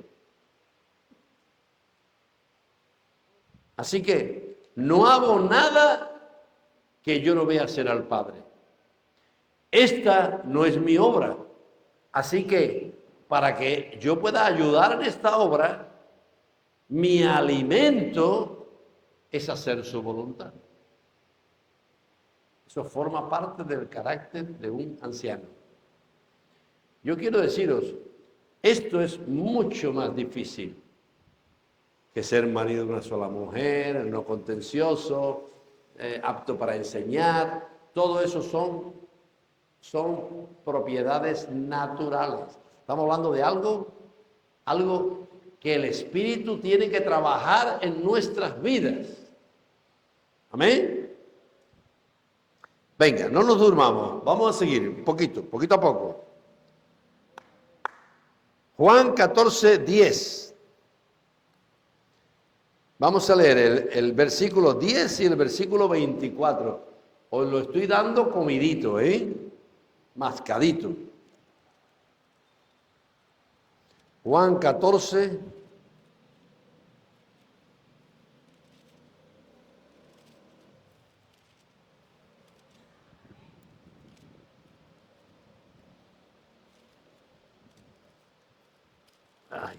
Así que no hago nada que yo no vea hacer al Padre. Esta no es mi obra. Así que para que yo pueda ayudar en esta obra, mi alimento es hacer su voluntad. Eso forma parte del carácter de un anciano. Yo quiero deciros, esto es mucho más difícil que ser marido de una sola mujer, no contencioso, apto para enseñar. Todo eso son propiedades naturales. Estamos hablando de algo que el Espíritu tiene que trabajar en nuestras vidas. Amén. Venga, no nos durmamos, vamos a seguir poquito a poco. Juan 14:10. Vamos a leer el versículo 10 y el versículo 24. Os lo estoy dando comidito, mascadito. Juan 14. Ay.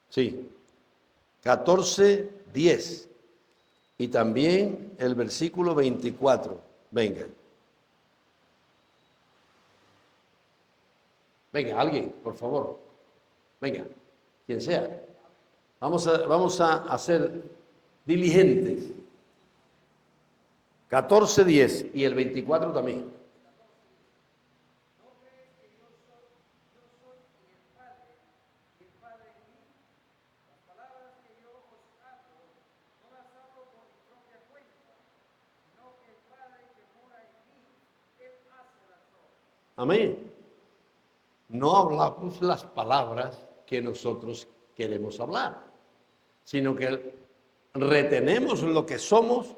Sí, 14:10 y también el versículo 24. Venga. Venga, alguien, por favor. Venga, quien sea. Vamos a ser diligentes. 14:10 y el 24 también. Amén. No hablamos las palabras que nosotros queremos hablar, sino que retenemos lo que somos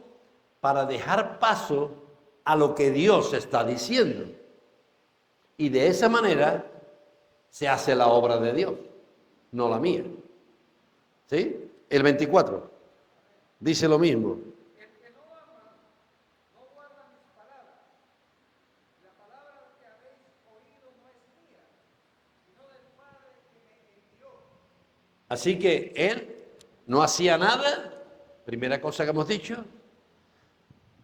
para dejar paso a lo que Dios está diciendo. Y de esa manera se hace la obra de Dios, no la mía. ¿Sí? El 24 dice lo mismo. Así que él no hacía nada, primera cosa que hemos dicho,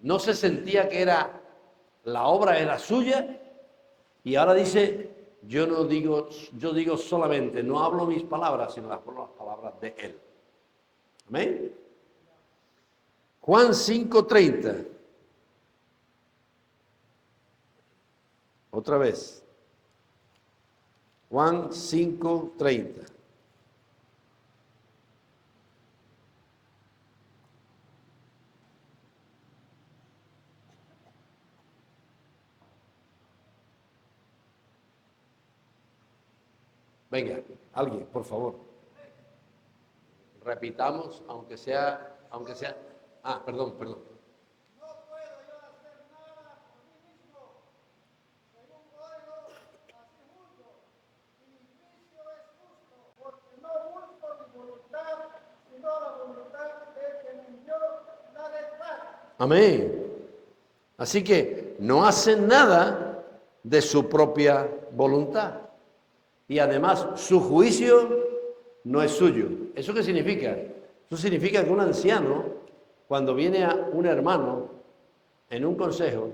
no se sentía que la obra era suya, y ahora dice, yo digo solamente, no hablo mis palabras, sino las palabras de él. Amén. Juan 5:30. Otra vez. Juan 5:30. Venga, alguien, por favor. Repitamos, aunque sea. Perdón. No puedo yo hacer nada por mí mismo. Según oigo, así juzgo. Y mi juicio es justo, porque no busco mi voluntad, sino la voluntad del que me envió la verdad. Amén. Así que no hacen nada de su propia voluntad. Y además su juicio no es suyo. ¿Eso qué significa? Eso significa que un anciano, cuando viene a un hermano en un consejo,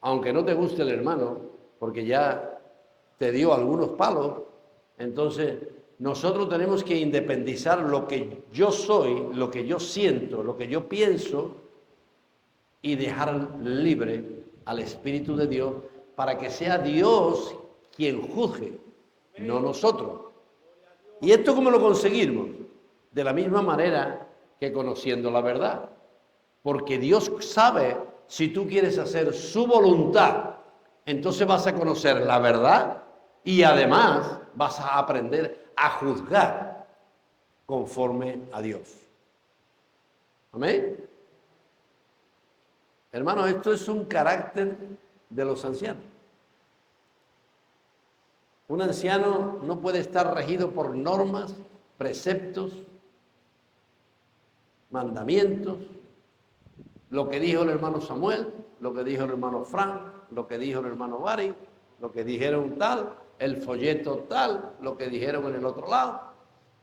aunque no te guste el hermano, porque ya te dio algunos palos, entonces nosotros tenemos que independizar lo que yo soy, lo que yo siento, lo que yo pienso, y dejar libre al Espíritu de Dios para que sea Dios quien juzgue, no nosotros. ¿Y esto cómo lo conseguimos? De la misma manera que conociendo la verdad. Porque Dios sabe si tú quieres hacer su voluntad, entonces vas a conocer la verdad y además vas a aprender a juzgar conforme a Dios. Amén. Hermanos, esto es un carácter de los ancianos. Un anciano no puede estar regido por normas, preceptos, mandamientos, lo que dijo el hermano Samuel, lo que dijo el hermano Frank, lo que dijo el hermano Barry, lo que dijeron tal, el folleto tal, lo que dijeron en el otro lado.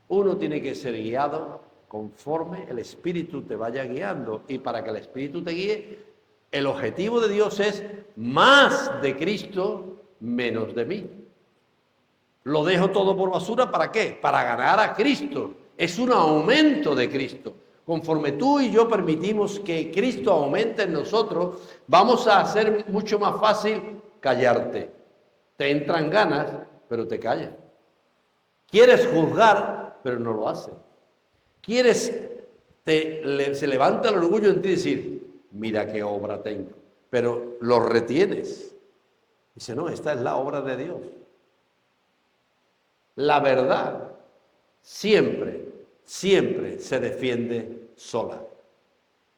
Uno tiene que ser guiado conforme el Espíritu te vaya guiando. Y para que el Espíritu te guíe, el objetivo de Dios es más de Cristo, menos de mí. Lo dejo todo por basura, ¿para qué? Para ganar a Cristo. Es un aumento de Cristo. Conforme tú y yo permitimos que Cristo aumente en nosotros, vamos a hacer mucho más fácil callarte. Te entran ganas, pero te callas. Quieres juzgar, pero no lo haces. Se levanta el orgullo en ti y decir, mira qué obra tengo, pero lo retienes. Dice, no, esta es la obra de Dios. La verdad siempre se defiende sola.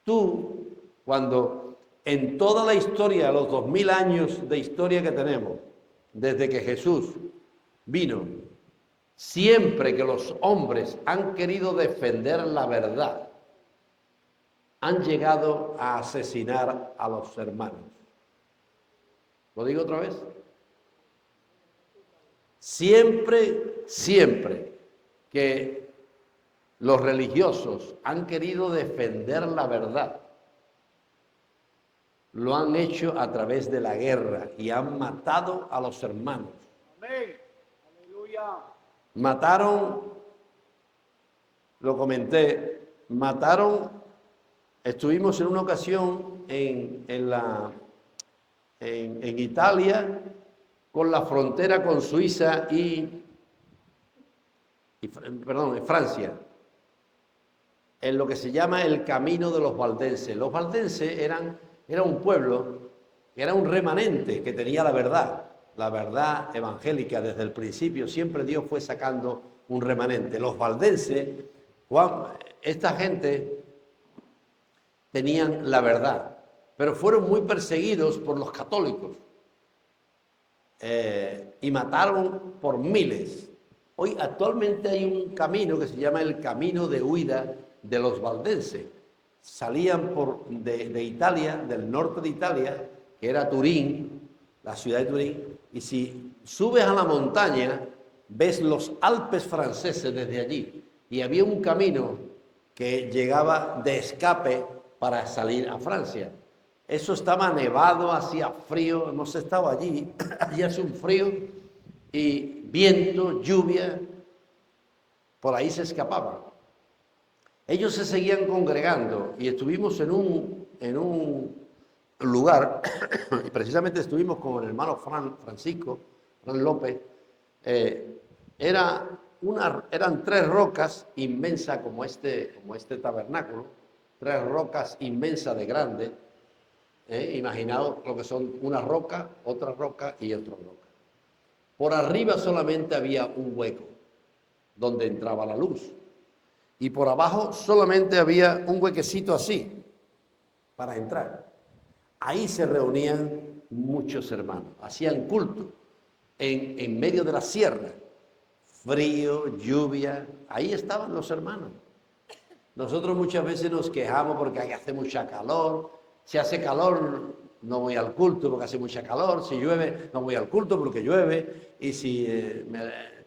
Tú, cuando en toda la historia, los 2000 años de historia que tenemos, desde que Jesús vino, siempre que los hombres han querido defender la verdad, han llegado a asesinar a los hermanos. ¿Lo digo otra vez? Siempre que los religiosos han querido defender la verdad, lo han hecho a través de la guerra y han matado a los hermanos. Amén. Aleluya. Mataron, lo comenté, estuvimos en una ocasión en Italia, con la frontera con Suiza en Francia, en lo que se llama el Camino de los Valdenses. Los valdenses era un pueblo, era un remanente que tenía la verdad evangélica desde el principio. Siempre Dios fue sacando un remanente. Los valdenses, esta gente tenían la verdad, pero fueron muy perseguidos por los católicos. Y mataron por miles. Hoy actualmente hay un camino que se llama el camino de huida de los valdenses. Salían de Italia, del norte de Italia, que era Turín, la ciudad de Turín, y si subes a la montaña, ves los Alpes franceses desde allí, y había un camino que llegaba de escape para salir a Francia. Eso estaba nevado, hacía frío, hemos estado allí, allí hace un frío y viento, lluvia, por ahí se escapaban. Ellos se seguían congregando y estuvimos en un lugar, y precisamente estuvimos con el hermano Fran López. Eran 3 rocas inmensas como este tabernáculo, 3 rocas inmensas de grandes. Imaginaos lo que son una roca, otra roca y otra roca. Por arriba solamente había un hueco donde entraba la luz. Y por abajo solamente había un huequecito así para entrar. Ahí se reunían muchos hermanos, hacían culto en medio de la sierra. Frío, lluvia, ahí estaban los hermanos. Nosotros muchas veces nos quejamos porque hace mucha calor. Si hace calor, no voy al culto porque hace mucha calor. Si llueve, no voy al culto porque llueve. Y si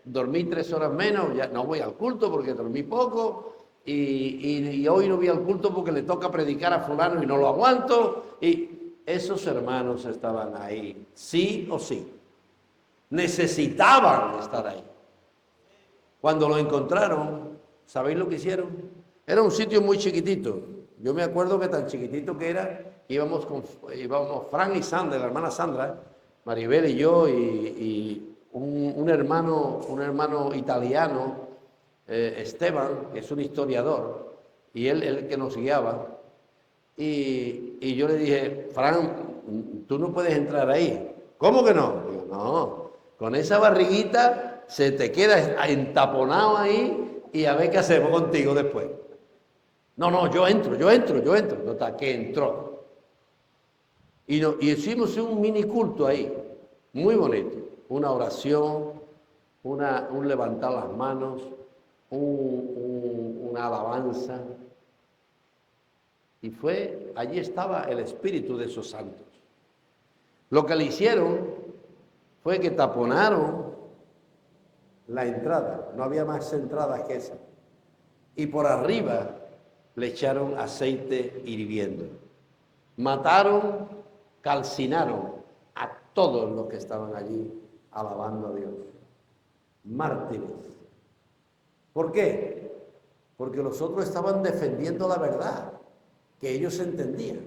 dormí 3 horas menos, ya no voy al culto porque dormí poco. Y hoy no voy al culto porque le toca predicar a fulano y no lo aguanto. Y esos hermanos estaban ahí, sí o sí. Necesitaban estar ahí. Cuando lo encontraron, ¿sabéis lo que hicieron? Era un sitio muy chiquitito. Yo me acuerdo que tan chiquitito que era, íbamos Fran y Sandra, la hermana Sandra, Maribel y yo, y un hermano italiano Esteban, que es un historiador, y él el que nos guiaba, y yo le dije, Fran, tú no puedes entrar ahí. ¿Cómo que no? Digo, no, con esa barriguita se te queda entaponado ahí y a ver qué hacemos contigo después. No, yo entro. Total, que entró. Y hicimos un mini culto ahí, muy bonito. Una oración, un levantar las manos, una alabanza. Y allí estaba el espíritu de esos santos. Lo que le hicieron fue que taponaron la entrada, no había más entradas que esa. Y por arriba le echaron aceite hirviendo. Mataron, calcinaron a todos los que estaban allí alabando a Dios. Mártires. ¿Por qué? Porque los otros estaban defendiendo la verdad que ellos entendían.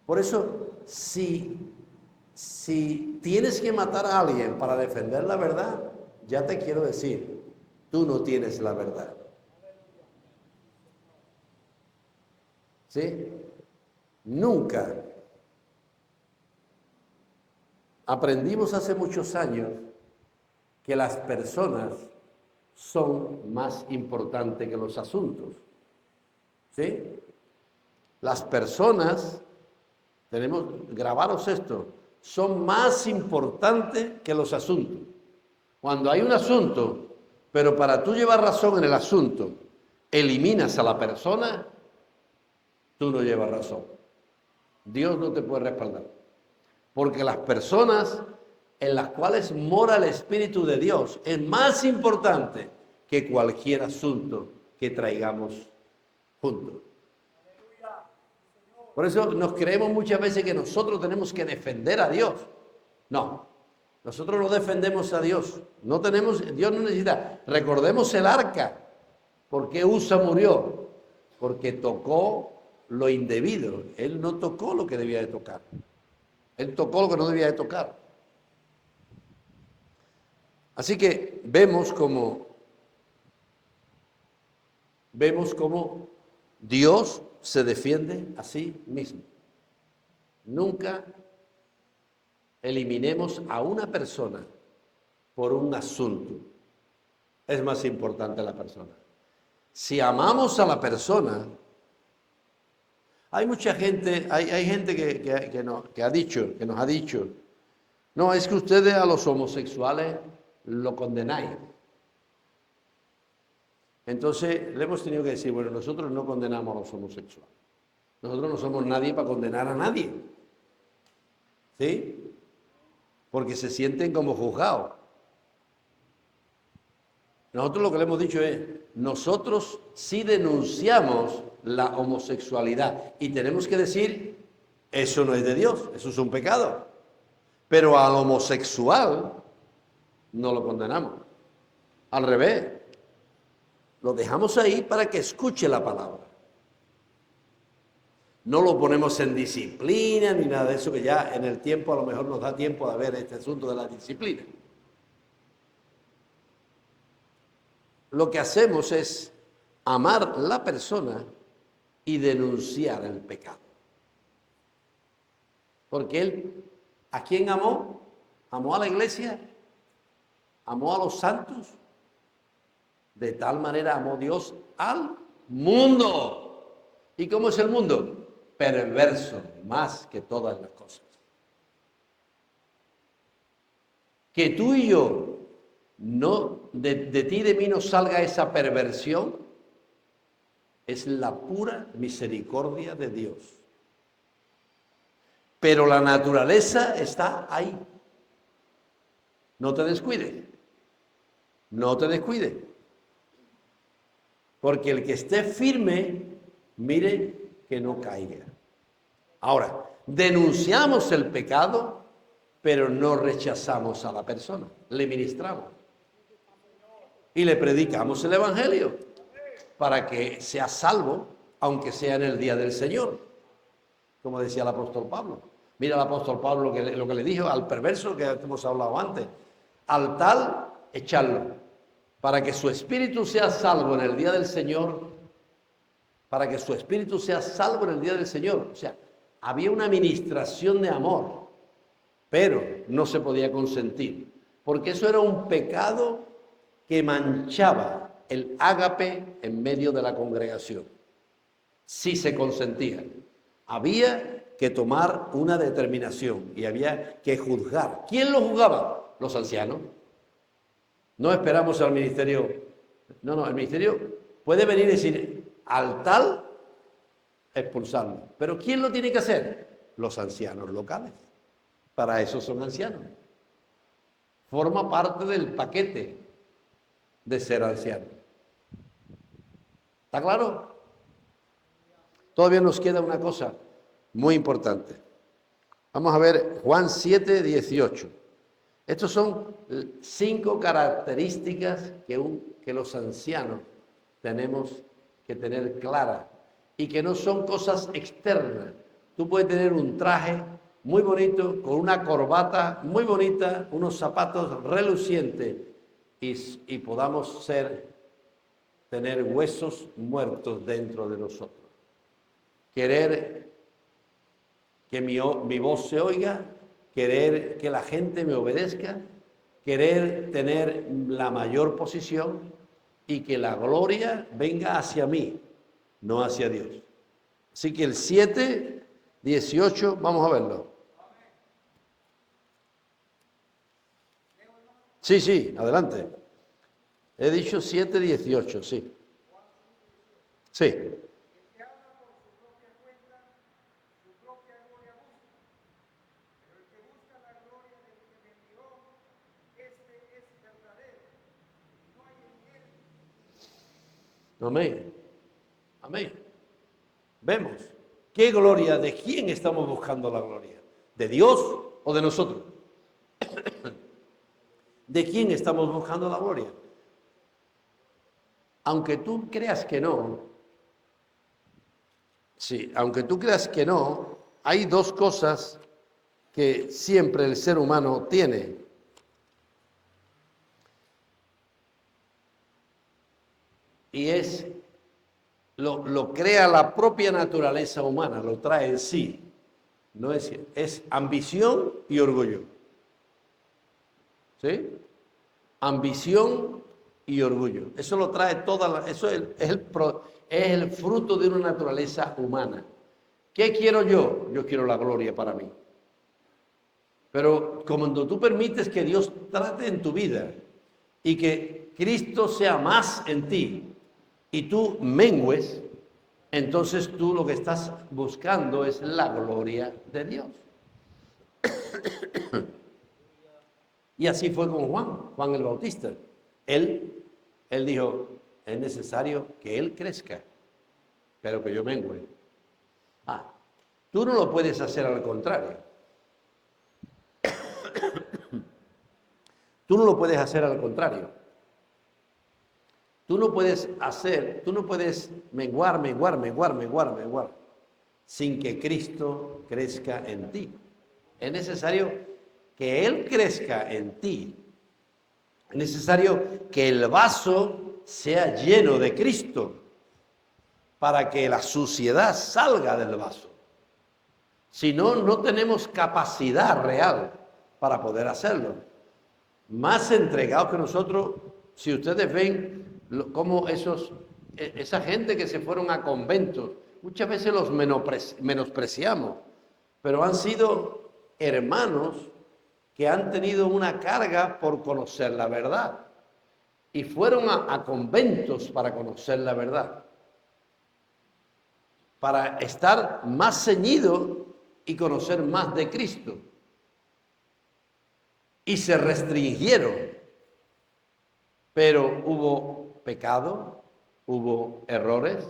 Por eso, si tienes que matar a alguien para defender la verdad, ya te quiero decir, tú no tienes la verdad. ¿Sí? Nunca. Aprendimos hace muchos años que las personas son más importantes que los asuntos. ¿Sí? Las personas, grabaros esto, son más importantes que los asuntos. Cuando hay un asunto, pero para tú llevar razón en el asunto, eliminas a la persona, tú no llevas razón. Dios no te puede respaldar. Porque las personas en las cuales mora el Espíritu de Dios es más importante que cualquier asunto que traigamos juntos. Por eso nos creemos muchas veces que nosotros tenemos que defender a Dios. No, nosotros no defendemos a Dios. Dios no necesita. Recordemos el arca. ¿Por qué Usa murió? Porque tocó lo indebido. Él no tocó lo que debía de tocar. Él tocó lo que no debía de tocar. Así que vemos como Dios se defiende a sí mismo. Nunca eliminemos a una persona por un asunto. Es más importante la persona. Si amamos a la persona, hay mucha gente, hay gente que nos ha dicho, no, es que ustedes a los homosexuales lo condenáis. Entonces le hemos tenido que decir, bueno, nosotros no condenamos a los homosexuales. Nosotros no somos nadie para condenar a nadie. ¿Sí? Porque se sienten como juzgados. Nosotros lo que le hemos dicho es, nosotros sí denunciamos la homosexualidad y tenemos que decir, eso no es de Dios, eso es un pecado. Pero al homosexual no lo condenamos. Al revés, lo dejamos ahí para que escuche la palabra. No lo ponemos en disciplina ni nada de eso, que ya en el tiempo a lo mejor nos da tiempo de ver este asunto de la disciplina. Lo que hacemos es amar la persona y denunciar el pecado. Porque él, ¿a quién amó? ¿Amó a la iglesia? ¿Amó a los santos? De tal manera amó Dios al mundo. ¿Y cómo es el mundo? Perverso, más que todas las cosas. Que tú y yo, no, de ti y de mí no salga esa perversión, es la pura misericordia de Dios. Pero la naturaleza está ahí. No te descuides. No te descuides. Porque el que esté firme, mire que no caiga. Ahora, denunciamos el pecado, pero no rechazamos a la persona. Le ministramos. Y le predicamos el Evangelio para que sea salvo, aunque sea en el día del Señor. Como decía el apóstol Pablo. Mira el apóstol Pablo lo que le dijo al perverso que hemos hablado antes. Al tal, echarlo. para que su espíritu sea salvo en el día del Señor, para que su espíritu sea salvo en el día del Señor. O sea, había una ministración de amor, pero no se podía consentir, porque eso era un pecado que manchaba el ágape en medio de la congregación. Si se consentía, había que tomar una determinación y había que juzgar. ¿Quién lo juzgaba? Los ancianos. No esperamos al ministerio. No, el ministerio puede venir y decir, al tal, expulsarlo. Pero ¿quién lo tiene que hacer? Los ancianos locales. Para eso son ancianos. Forma parte del paquete de ser anciano. ¿Está claro? Todavía nos queda una cosa muy importante. Vamos a ver Juan 7, 18. Estos son 5 características que los ancianos tenemos que tener claras y que no son cosas externas. Tú puedes tener un traje muy bonito, con una corbata muy bonita, unos zapatos relucientes y podamos tener huesos muertos dentro de nosotros. Querer que mi voz se oiga, querer que la gente me obedezca, querer tener la mayor posición y que la gloria venga hacia mí, no hacia Dios. Así que el 7, 18, vamos a verlo. Sí, adelante. He dicho 7, 18, sí. Sí. Amén. Amén. Vemos. ¿Qué gloria? ¿De quién estamos buscando la gloria? ¿De Dios o de nosotros? ¿De quién estamos buscando la gloria? Aunque tú creas que no, aunque tú creas que no, hay 2 cosas que siempre el ser humano tiene. Y lo crea la propia naturaleza humana, lo trae en sí. No es ambición y orgullo. ¿Sí? Ambición y orgullo. Eso lo trae eso es el fruto de una naturaleza humana. ¿Qué quiero yo? Yo quiero la gloria para mí. Pero cuando tú permites que Dios trate en tu vida y que Cristo sea más en ti y tú mengues, entonces tú lo que estás buscando es la gloria de Dios. Y así fue con Juan el Bautista. Él dijo, es necesario que Él crezca, pero que yo mengue. Tú no lo puedes hacer al contrario. Tú no lo puedes hacer al contrario. Tú no puedes menguar sin que Cristo crezca en ti. Es necesario que Él crezca en ti. Es necesario que el vaso sea lleno de Cristo para que la suciedad salga del vaso. Si no, no tenemos capacidad real para poder hacerlo. Más entregados que nosotros, si ustedes ven cómo esa gente que se fueron a conventos, muchas veces los menospreciamos, pero han sido hermanos que han tenido una carga por conocer la verdad y fueron a conventos para conocer la verdad, para estar más ceñidos y conocer más de Cristo. Y se restringieron, pero hubo pecado, hubo errores,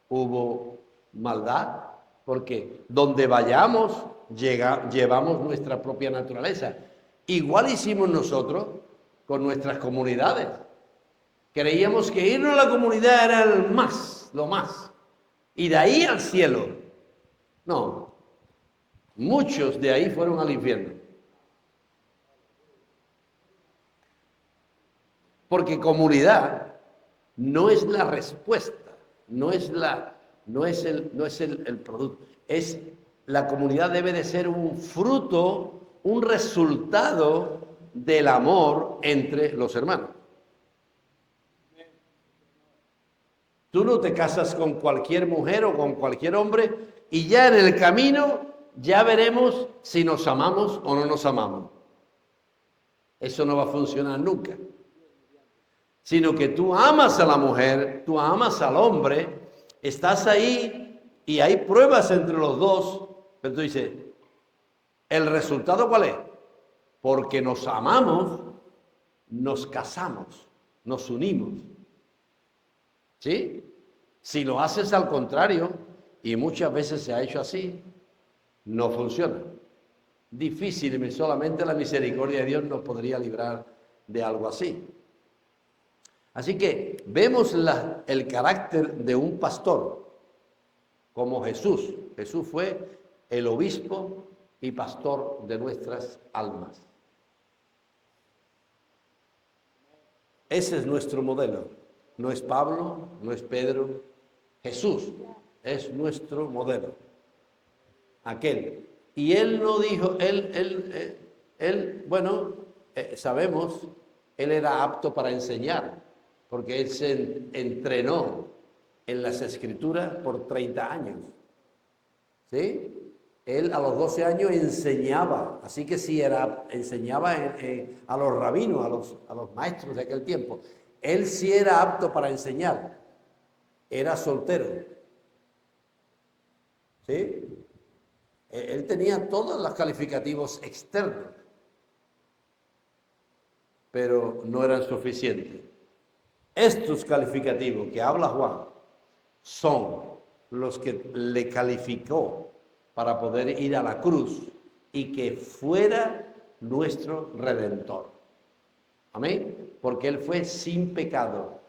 hubo maldad, porque donde vayamos llevamos nuestra propia naturaleza. Igual hicimos nosotros con nuestras comunidades. Creíamos que irnos a la comunidad era lo más, y de ahí al cielo. No, muchos de ahí fueron al infierno. Porque comunidad no es la respuesta, no es el producto. La comunidad debe de ser un fruto, un resultado del amor entre los hermanos. Tú no te casas con cualquier mujer o con cualquier hombre y ya en el camino ya veremos si nos amamos o no nos amamos. Eso no va a funcionar nunca. Sino que tú amas a la mujer, tú amas al hombre, estás ahí y hay pruebas entre los dos, pero tú dices, ¿el resultado cuál es? Porque nos amamos, nos casamos, nos unimos. ¿Sí? Si lo haces al contrario, y muchas veces se ha hecho así, no funciona. Difícil, solamente la misericordia de Dios nos podría librar de algo así. Así que vemos el carácter de un pastor, como Jesús. Jesús fue el obispo y pastor de nuestras almas. Ese es nuestro modelo. No es Pablo, no es Pedro. Jesús es nuestro modelo. Aquel. Y él no dijo, sabemos, él era apto para enseñar, porque él se entrenó en las Escrituras por 30 años. ¿Sí? Él a los 12 años enseñaba, así que sí, enseñaba a los rabinos, a los maestros de aquel tiempo. Él sí era apto para enseñar, era soltero. ¿Sí? Él tenía todos los calificativos externos, pero no eran suficientes. Estos calificativos que habla Juan son los que le calificó para poder ir a la cruz y que fuera nuestro Redentor. Amén. Porque Él fue sin pecado.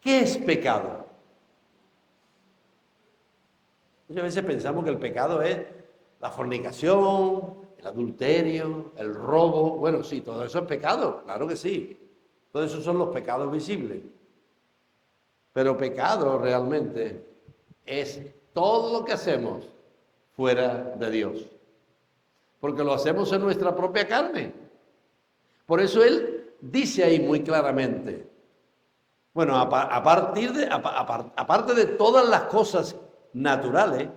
¿Qué es pecado? Muchas veces pensamos que el pecado es la fornicación, el adulterio, el robo. Bueno, sí, todo eso es pecado, claro que sí. Todos esos son los pecados visibles. Pero pecado realmente es todo lo que hacemos fuera de Dios. Porque lo hacemos en nuestra propia carne. Por eso Él dice ahí muy claramente, bueno, aparte de todas las cosas naturales,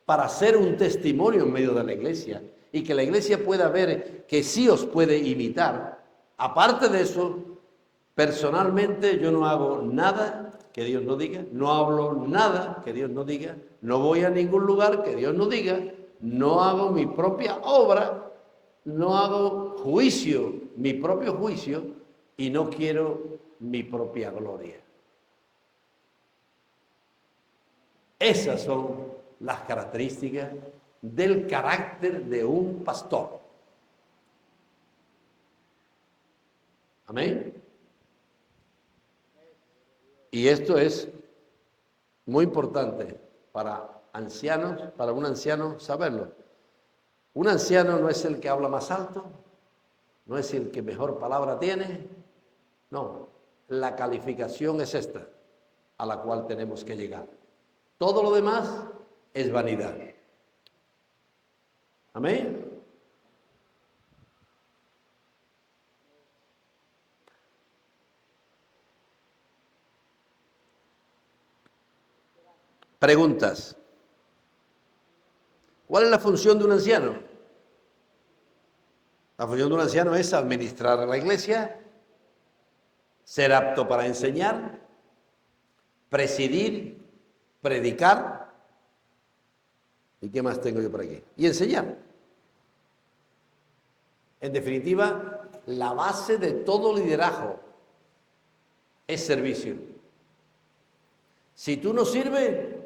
para ser un testimonio en medio de la iglesia y que la iglesia pueda ver que sí os puede imitar, aparte de eso, personalmente yo no hago nada que Dios no diga, no hablo nada que Dios no diga, no voy a ningún lugar que Dios no diga, no hago mi propia obra, no hago juicio, mi propio juicio, y no quiero mi propia gloria. Esas son las características del carácter de un pastor. Amén. Y esto es muy importante para ancianos, para un anciano saberlo. Un anciano no es el que habla más alto, no es el que mejor palabra tiene, no, la calificación es esta a la cual tenemos que llegar. Todo lo demás es vanidad. Amén. Preguntas. ¿Cuál es la función de un anciano? La función de un anciano es administrar a la iglesia, ser apto para enseñar, presidir, predicar. ¿Y qué más tengo yo por aquí? Y enseñar. En definitiva, la base de todo liderazgo es servicio. Si tú no sirves,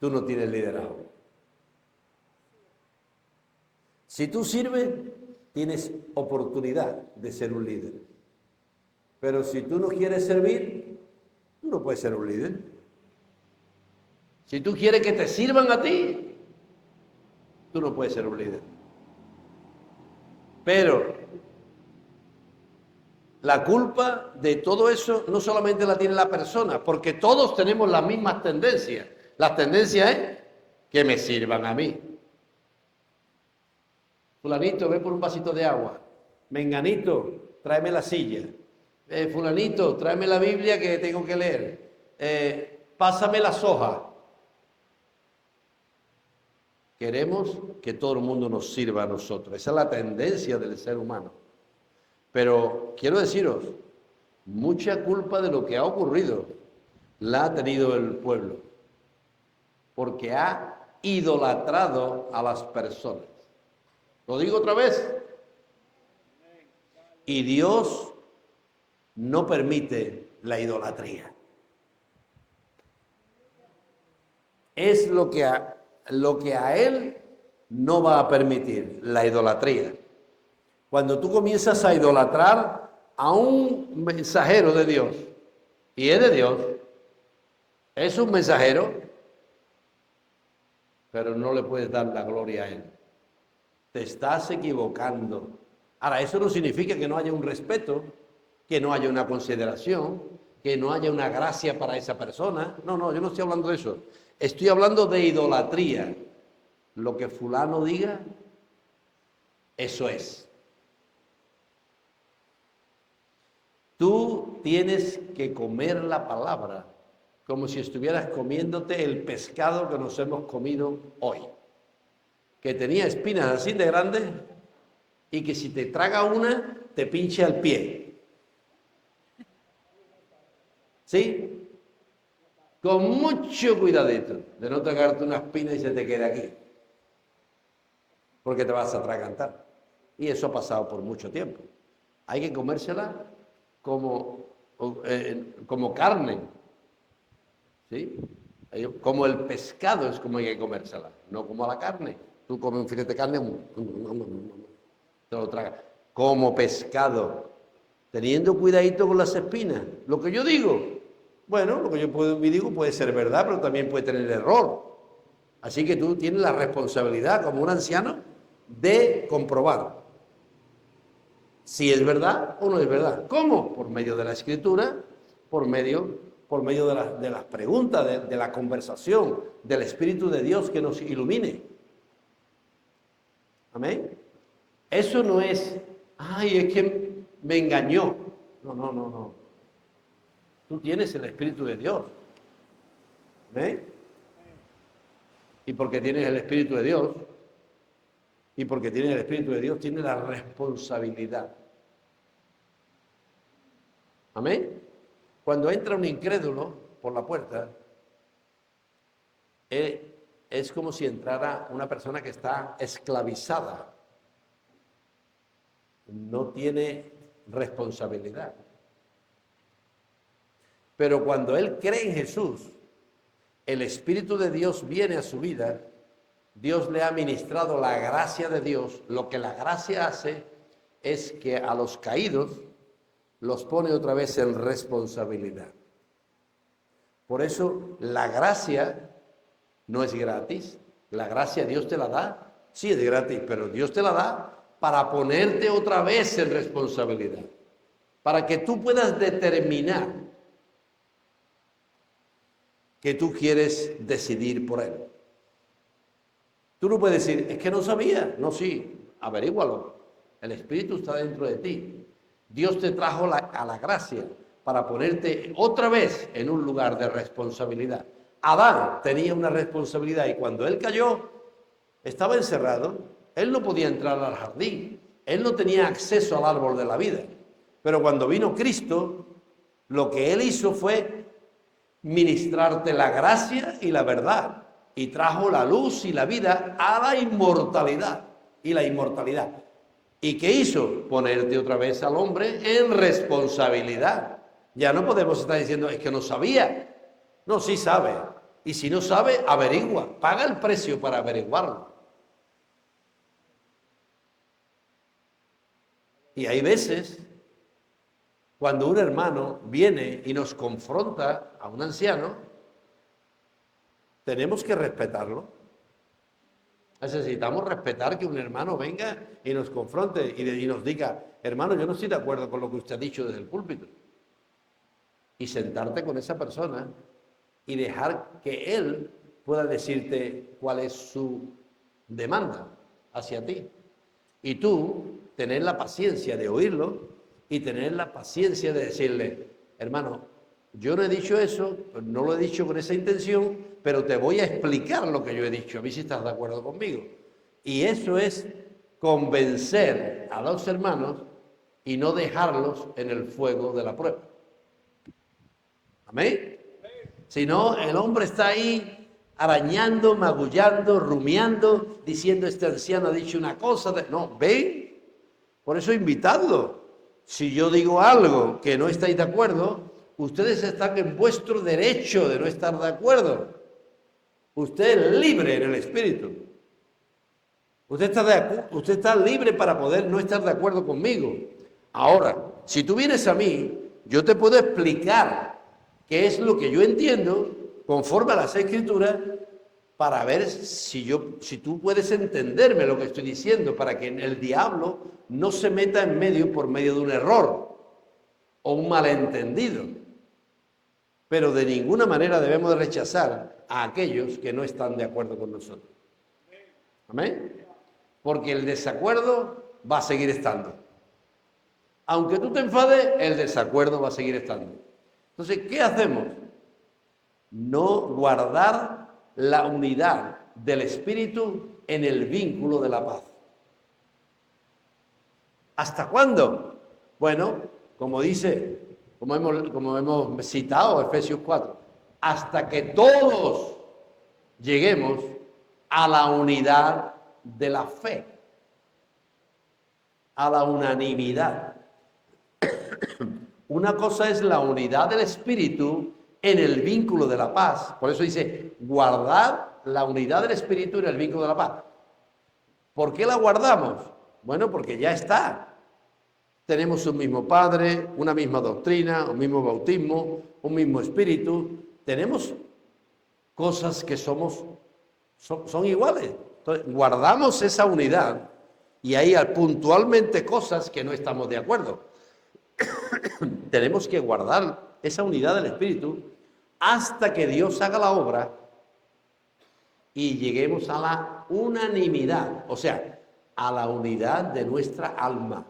tú no tienes liderazgo. Si tú sirves, tienes oportunidad de ser un líder. Pero si tú no quieres servir, tú no puedes ser un líder. Si tú quieres que te sirvan a ti, tú no puedes ser un líder. Pero La culpa de todo eso no solamente la tiene la persona, porque todos tenemos las mismas tendencias. La tendencia es que me sirvan a mí. Fulanito, ve por un vasito de agua. Menganito, tráeme la silla. Fulanito, tráeme la Biblia que tengo que leer. Pásame las hojas. Queremos que todo el mundo nos sirva a nosotros. Esa es la tendencia del ser humano. Pero quiero deciros, mucha culpa de lo que ha ocurrido la ha tenido el pueblo, porque ha idolatrado a las personas. Lo digo otra vez. Y Dios no permite la idolatría. Es lo que a Él no va a permitir, la idolatría. Cuando tú comienzas a idolatrar a un mensajero de Dios, y es de Dios, es un mensajero, pero no le puedes dar la gloria a Él. Te estás equivocando. Ahora, eso no significa que no haya un respeto, que no haya una consideración, que no haya una gracia para esa persona. No, yo no estoy hablando de eso. Estoy hablando de idolatría. Lo que fulano diga, eso es. Tú tienes que comer la palabra como si estuvieras comiéndote el pescado que nos hemos comido hoy, que tenía espinas así de grandes y que si te traga una, te pincha el pie. ¿Sí? Con mucho cuidadito de no tragarte una espina y se te quede aquí, porque te vas a atragantar. Y eso ha pasado por mucho tiempo. Hay que comérsela como carne, ¿sí? Como el pescado es como hay que comérsela, no como la carne. Tú comes un filete de carne, te lo tragas. Como pescado, teniendo cuidadito con las espinas. Lo que yo digo, bueno, lo que yo digo puede ser verdad, pero también puede tener error. Así que tú tienes la responsabilidad como un anciano de comprobar si es verdad o no es verdad. ¿Cómo? Por medio de la escritura, por medio de las preguntas, de la conversación, del Espíritu de Dios que nos ilumine. Amén. Eso no es, ay, es que me engañó. No. Tú tienes el Espíritu de Dios. Amén. Y porque tienes el Espíritu de Dios, tienes la responsabilidad. Amén. Cuando entra un incrédulo por la puerta, es como si entrara una persona que está esclavizada. No tiene responsabilidad. Pero cuando él cree en Jesús, el Espíritu de Dios viene a su vida, Dios le ha ministrado la gracia de Dios. Lo que la gracia hace es que a los caídos los pone otra vez en responsabilidad. Por eso la gracia no es gratis. La gracia Dios te la da. Sí, es gratis, pero Dios te la da para ponerte otra vez en responsabilidad. Para que tú puedas determinar que tú quieres decidir por Él. Tú no puedes decir, es que no sabía. No, sí, averígualo. El Espíritu está dentro de ti. Dios te trajo a la gracia para ponerte otra vez en un lugar de responsabilidad. Adán tenía una responsabilidad y cuando él cayó, estaba encerrado. Él no podía entrar al jardín. Él no tenía acceso al árbol de la vida. Pero cuando vino Cristo, lo que Él hizo fue ministrarte la gracia y la verdad. Y trajo la luz y la vida a la inmortalidad. Y la inmortalidad. ¿Y qué hizo? Ponerte otra vez al hombre en responsabilidad. Ya no podemos estar diciendo, es que no sabía. No, sí sabe. Y si no sabe, averigua. Paga el precio para averiguarlo. Y hay veces, cuando un hermano viene y nos confronta a un anciano, tenemos que respetarlo. Necesitamos respetar que un hermano venga y nos confronte y nos diga, hermano, yo no estoy de acuerdo con lo que usted ha dicho desde el púlpito. Y sentarte con esa persona y dejar que él pueda decirte cuál es su demanda hacia ti. Y tú tener la paciencia de oírlo y tener la paciencia de decirle, hermano, yo no he dicho eso, no lo he dicho con esa intención, pero te voy a explicar lo que yo he dicho, a ver si estás de acuerdo conmigo. Y eso es convencer a los hermanos y no dejarlos en el fuego de la prueba. Amén. Si no, el hombre está ahí arañando, magullando, rumiando, diciendo este anciano ha dicho una cosa. No, ven. Por eso invitadlo. Si yo digo algo que no estáis de acuerdo, ustedes están en vuestro derecho de no estar de acuerdo. Usted es libre en el espíritu. Usted está libre para poder no estar de acuerdo conmigo. Ahora, si tú vienes a mí, yo te puedo explicar qué es lo que yo entiendo conforme a las Escrituras para ver si tú puedes entenderme lo que estoy diciendo, para que el diablo no se meta en medio por medio de un error o un malentendido. Pero de ninguna manera debemos de rechazar a aquellos que no están de acuerdo con nosotros. ¿Amén? Porque el desacuerdo va a seguir estando. Aunque tú te enfades, el desacuerdo va a seguir estando. Entonces, ¿qué hacemos? No guardar la unidad del espíritu en el vínculo de la paz. ¿Hasta cuándo? Bueno, como hemos citado Efesios 4, hasta que todos lleguemos a la unidad de la fe, a la unanimidad. Una cosa es la unidad del espíritu en el vínculo de la paz. Por eso dice, guardar la unidad del espíritu en el vínculo de la paz. ¿Por qué la guardamos? Bueno, porque ya está. Tenemos un mismo Padre, una misma doctrina, un mismo bautismo, un mismo espíritu. Tenemos cosas que son iguales. Entonces, guardamos esa unidad y hay puntualmente cosas que no estamos de acuerdo. Tenemos que guardar esa unidad del espíritu hasta que Dios haga la obra y lleguemos a la unanimidad, o sea, a la unidad de nuestra alma.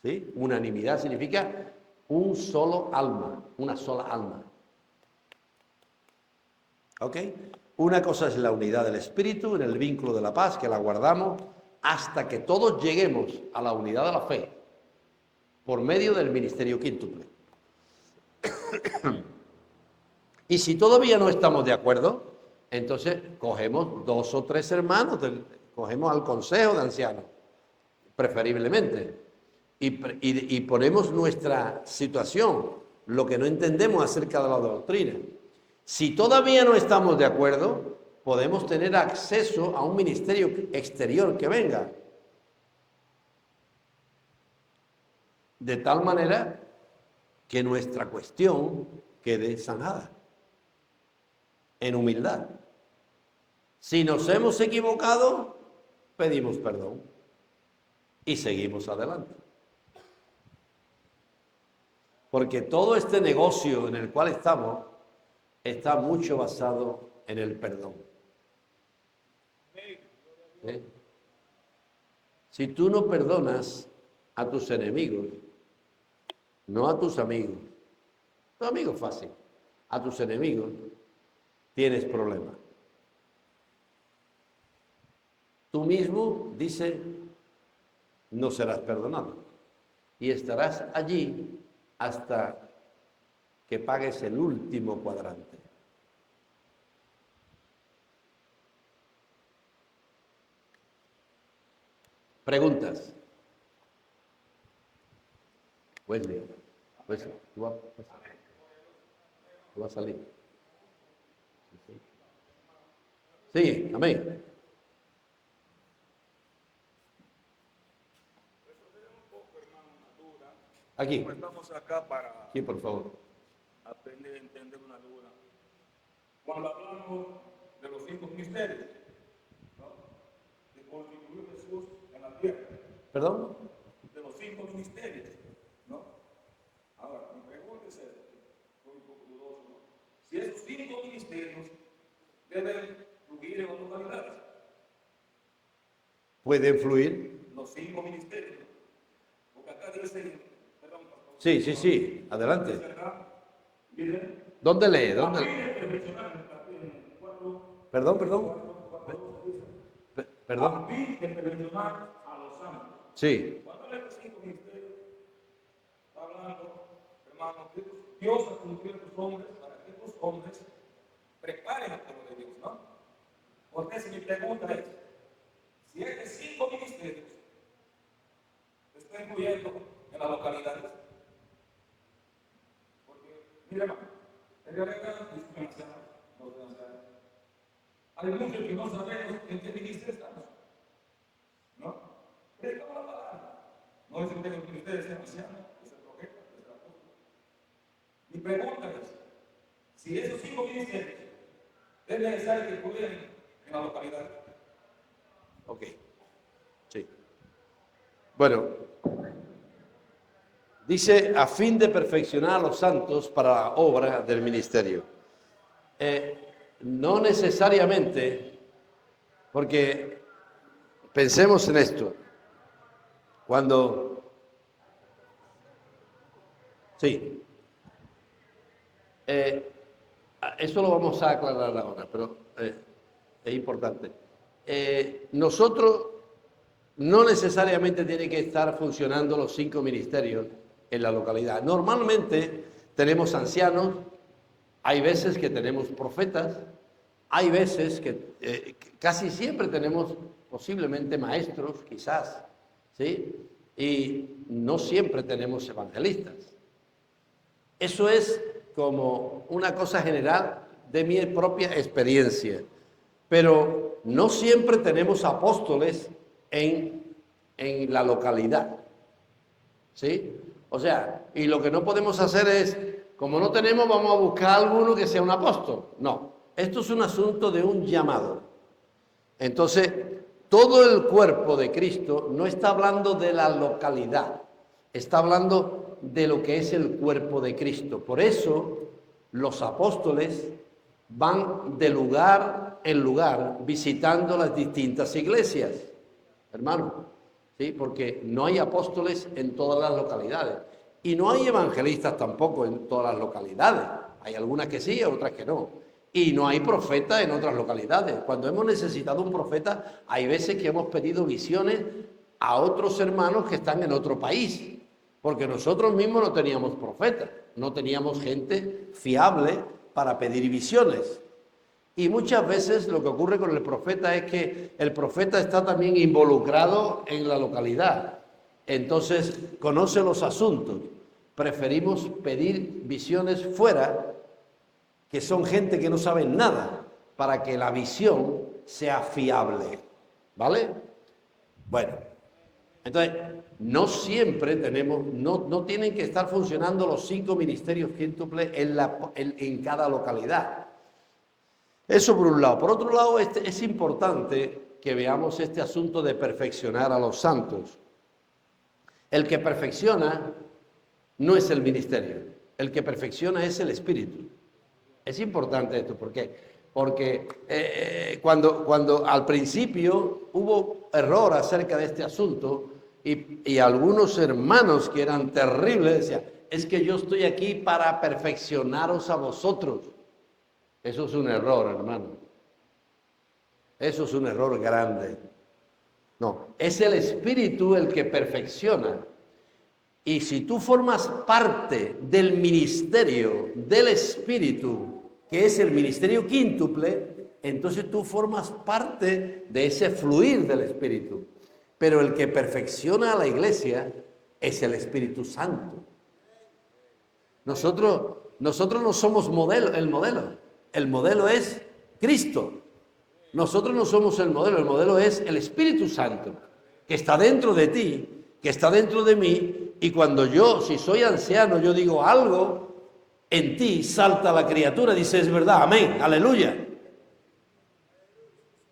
¿Sí? Unanimidad significa un solo alma, una sola alma. ¿Ok? Una cosa es la unidad del espíritu en el vínculo de la paz, que la guardamos hasta que todos lleguemos a la unidad de la fe por medio del ministerio quíntuple. Y si todavía no estamos de acuerdo, entonces cogemos 2 o 3 hermanos, cogemos al consejo de ancianos, preferiblemente, y ponemos nuestra situación, lo que no entendemos acerca de la doctrina. Si todavía no estamos de acuerdo, podemos tener acceso a un ministerio exterior que venga. De tal manera que nuestra cuestión quede sanada, en humildad. Si nos hemos equivocado, pedimos perdón y seguimos adelante. Porque todo este negocio en el cual estamos está mucho basado en el perdón. ¿Eh? Si tú no perdonas a tus enemigos, no a tus amigos, tu amigo fácil, a tus enemigos, tienes problemas. Tú mismo, dice, no serás perdonado y estarás allí hasta que pagues el último cuadrante. Preguntas. Wesley, tú vas a salir. Sí, amén. Aquí. Estamos acá para Aquí, por favor. aprender a entender una duda. Cuando hablamos de los 5 ministerios, ¿no? Que constituyó Jesús en la tierra. ¿Perdón? De los 5 ministerios, ¿no? Ahora, mi pregunta es esta, soy un poco dudoso, ¿no? Si esos 5 ministerios deben fluir en las localidades. ¿Pueden fluir? Los 5 ministerios, ¿no? Porque acá debe ser, perdón, pastor. Sí, sí, sí. Adelante. Miren, ¿Dónde lee? a ¿Dónde? fin de perfeccionar en 4, Perdón, perdón. Perdón. a fin de perfeccionar a los santos. Sí. Cuando habla de los 5 ministerios, está hablando, hermano, que Dios ha cumplido a estos hombres para que estos hombres preparen al pueblo de Dios, ¿no? Por eso mi pregunta es, si estos 5 ministerios se están incluyendo en las localidades, porque, mire hermano, en realidad, disculpen ancianos, los de ancianos, hay muchos que no sabemos en qué ministerio estamos, ¿no? Predicamos la palabra. No es que ustedes sean ancianos, es el profeta, es el apóstol. Mi pregunta es, si esos 5 ministerios es necesario que fluyan en la localidad. Ok. Sí. Bueno, dice, a fin de perfeccionar a los santos para la obra del ministerio. No necesariamente, porque pensemos en esto. Cuando... Sí. Eso lo vamos a aclarar ahora, pero es importante. Nosotros no necesariamente tiene que estar funcionando los 5 ministerios en la localidad. Normalmente tenemos ancianos, hay veces que tenemos profetas, hay veces que casi siempre tenemos posiblemente maestros, quizás, ¿sí? Y no siempre tenemos evangelistas. Eso es como una cosa general de mi propia experiencia. Pero no siempre tenemos apóstoles en la localidad. ¿Sí? O sea, y lo que no podemos hacer es, como no tenemos, vamos a buscar a alguno que sea un apóstol. No, esto es un asunto de un llamado. Entonces, todo el cuerpo de Cristo no está hablando de la localidad, está hablando de lo que es el cuerpo de Cristo. Por eso, los apóstoles van de lugar en lugar visitando las distintas iglesias, hermano, ¿sí? Porque no hay apóstoles en todas las localidades y no hay evangelistas tampoco en todas las localidades. Hay algunas que sí, otras que no. Y no hay profetas en otras localidades. Cuando hemos necesitado un profeta, hay veces que hemos pedido visiones a otros hermanos que están en otro país, porque nosotros mismos no teníamos profetas, no teníamos gente fiable para pedir visiones. Y muchas veces lo que ocurre con el profeta es que el profeta está también involucrado en la localidad. Entonces, conoce los asuntos. Preferimos pedir visiones fuera, que son gente que no sabe nada, para que la visión sea fiable. ¿Vale? Bueno, entonces, no siempre tenemos, no tienen que estar funcionando los 5 ministerios quíntuples en cada localidad. Eso por un lado. Por otro lado, es importante que veamos este asunto de perfeccionar a los santos. El que perfecciona no es el ministerio, el que perfecciona es el Espíritu. Es importante esto, ¿por qué? Porque cuando al principio hubo error acerca de este asunto y algunos hermanos que eran terribles decían, es que yo estoy aquí para perfeccionaros a vosotros. Eso es un error, hermano. Eso es un error grande. No, es el Espíritu el que perfecciona. Y si tú formas parte del ministerio del Espíritu, que es el ministerio quíntuple, entonces tú formas parte de ese fluir del Espíritu. Pero el que perfecciona a la iglesia es el Espíritu Santo. Nosotros no somos el modelo. El modelo es Cristo. Nosotros no somos el modelo es el Espíritu Santo, que está dentro de ti, que está dentro de mí, y cuando yo, si soy anciano, yo digo algo, en ti salta la criatura, dice, es verdad, amén, aleluya.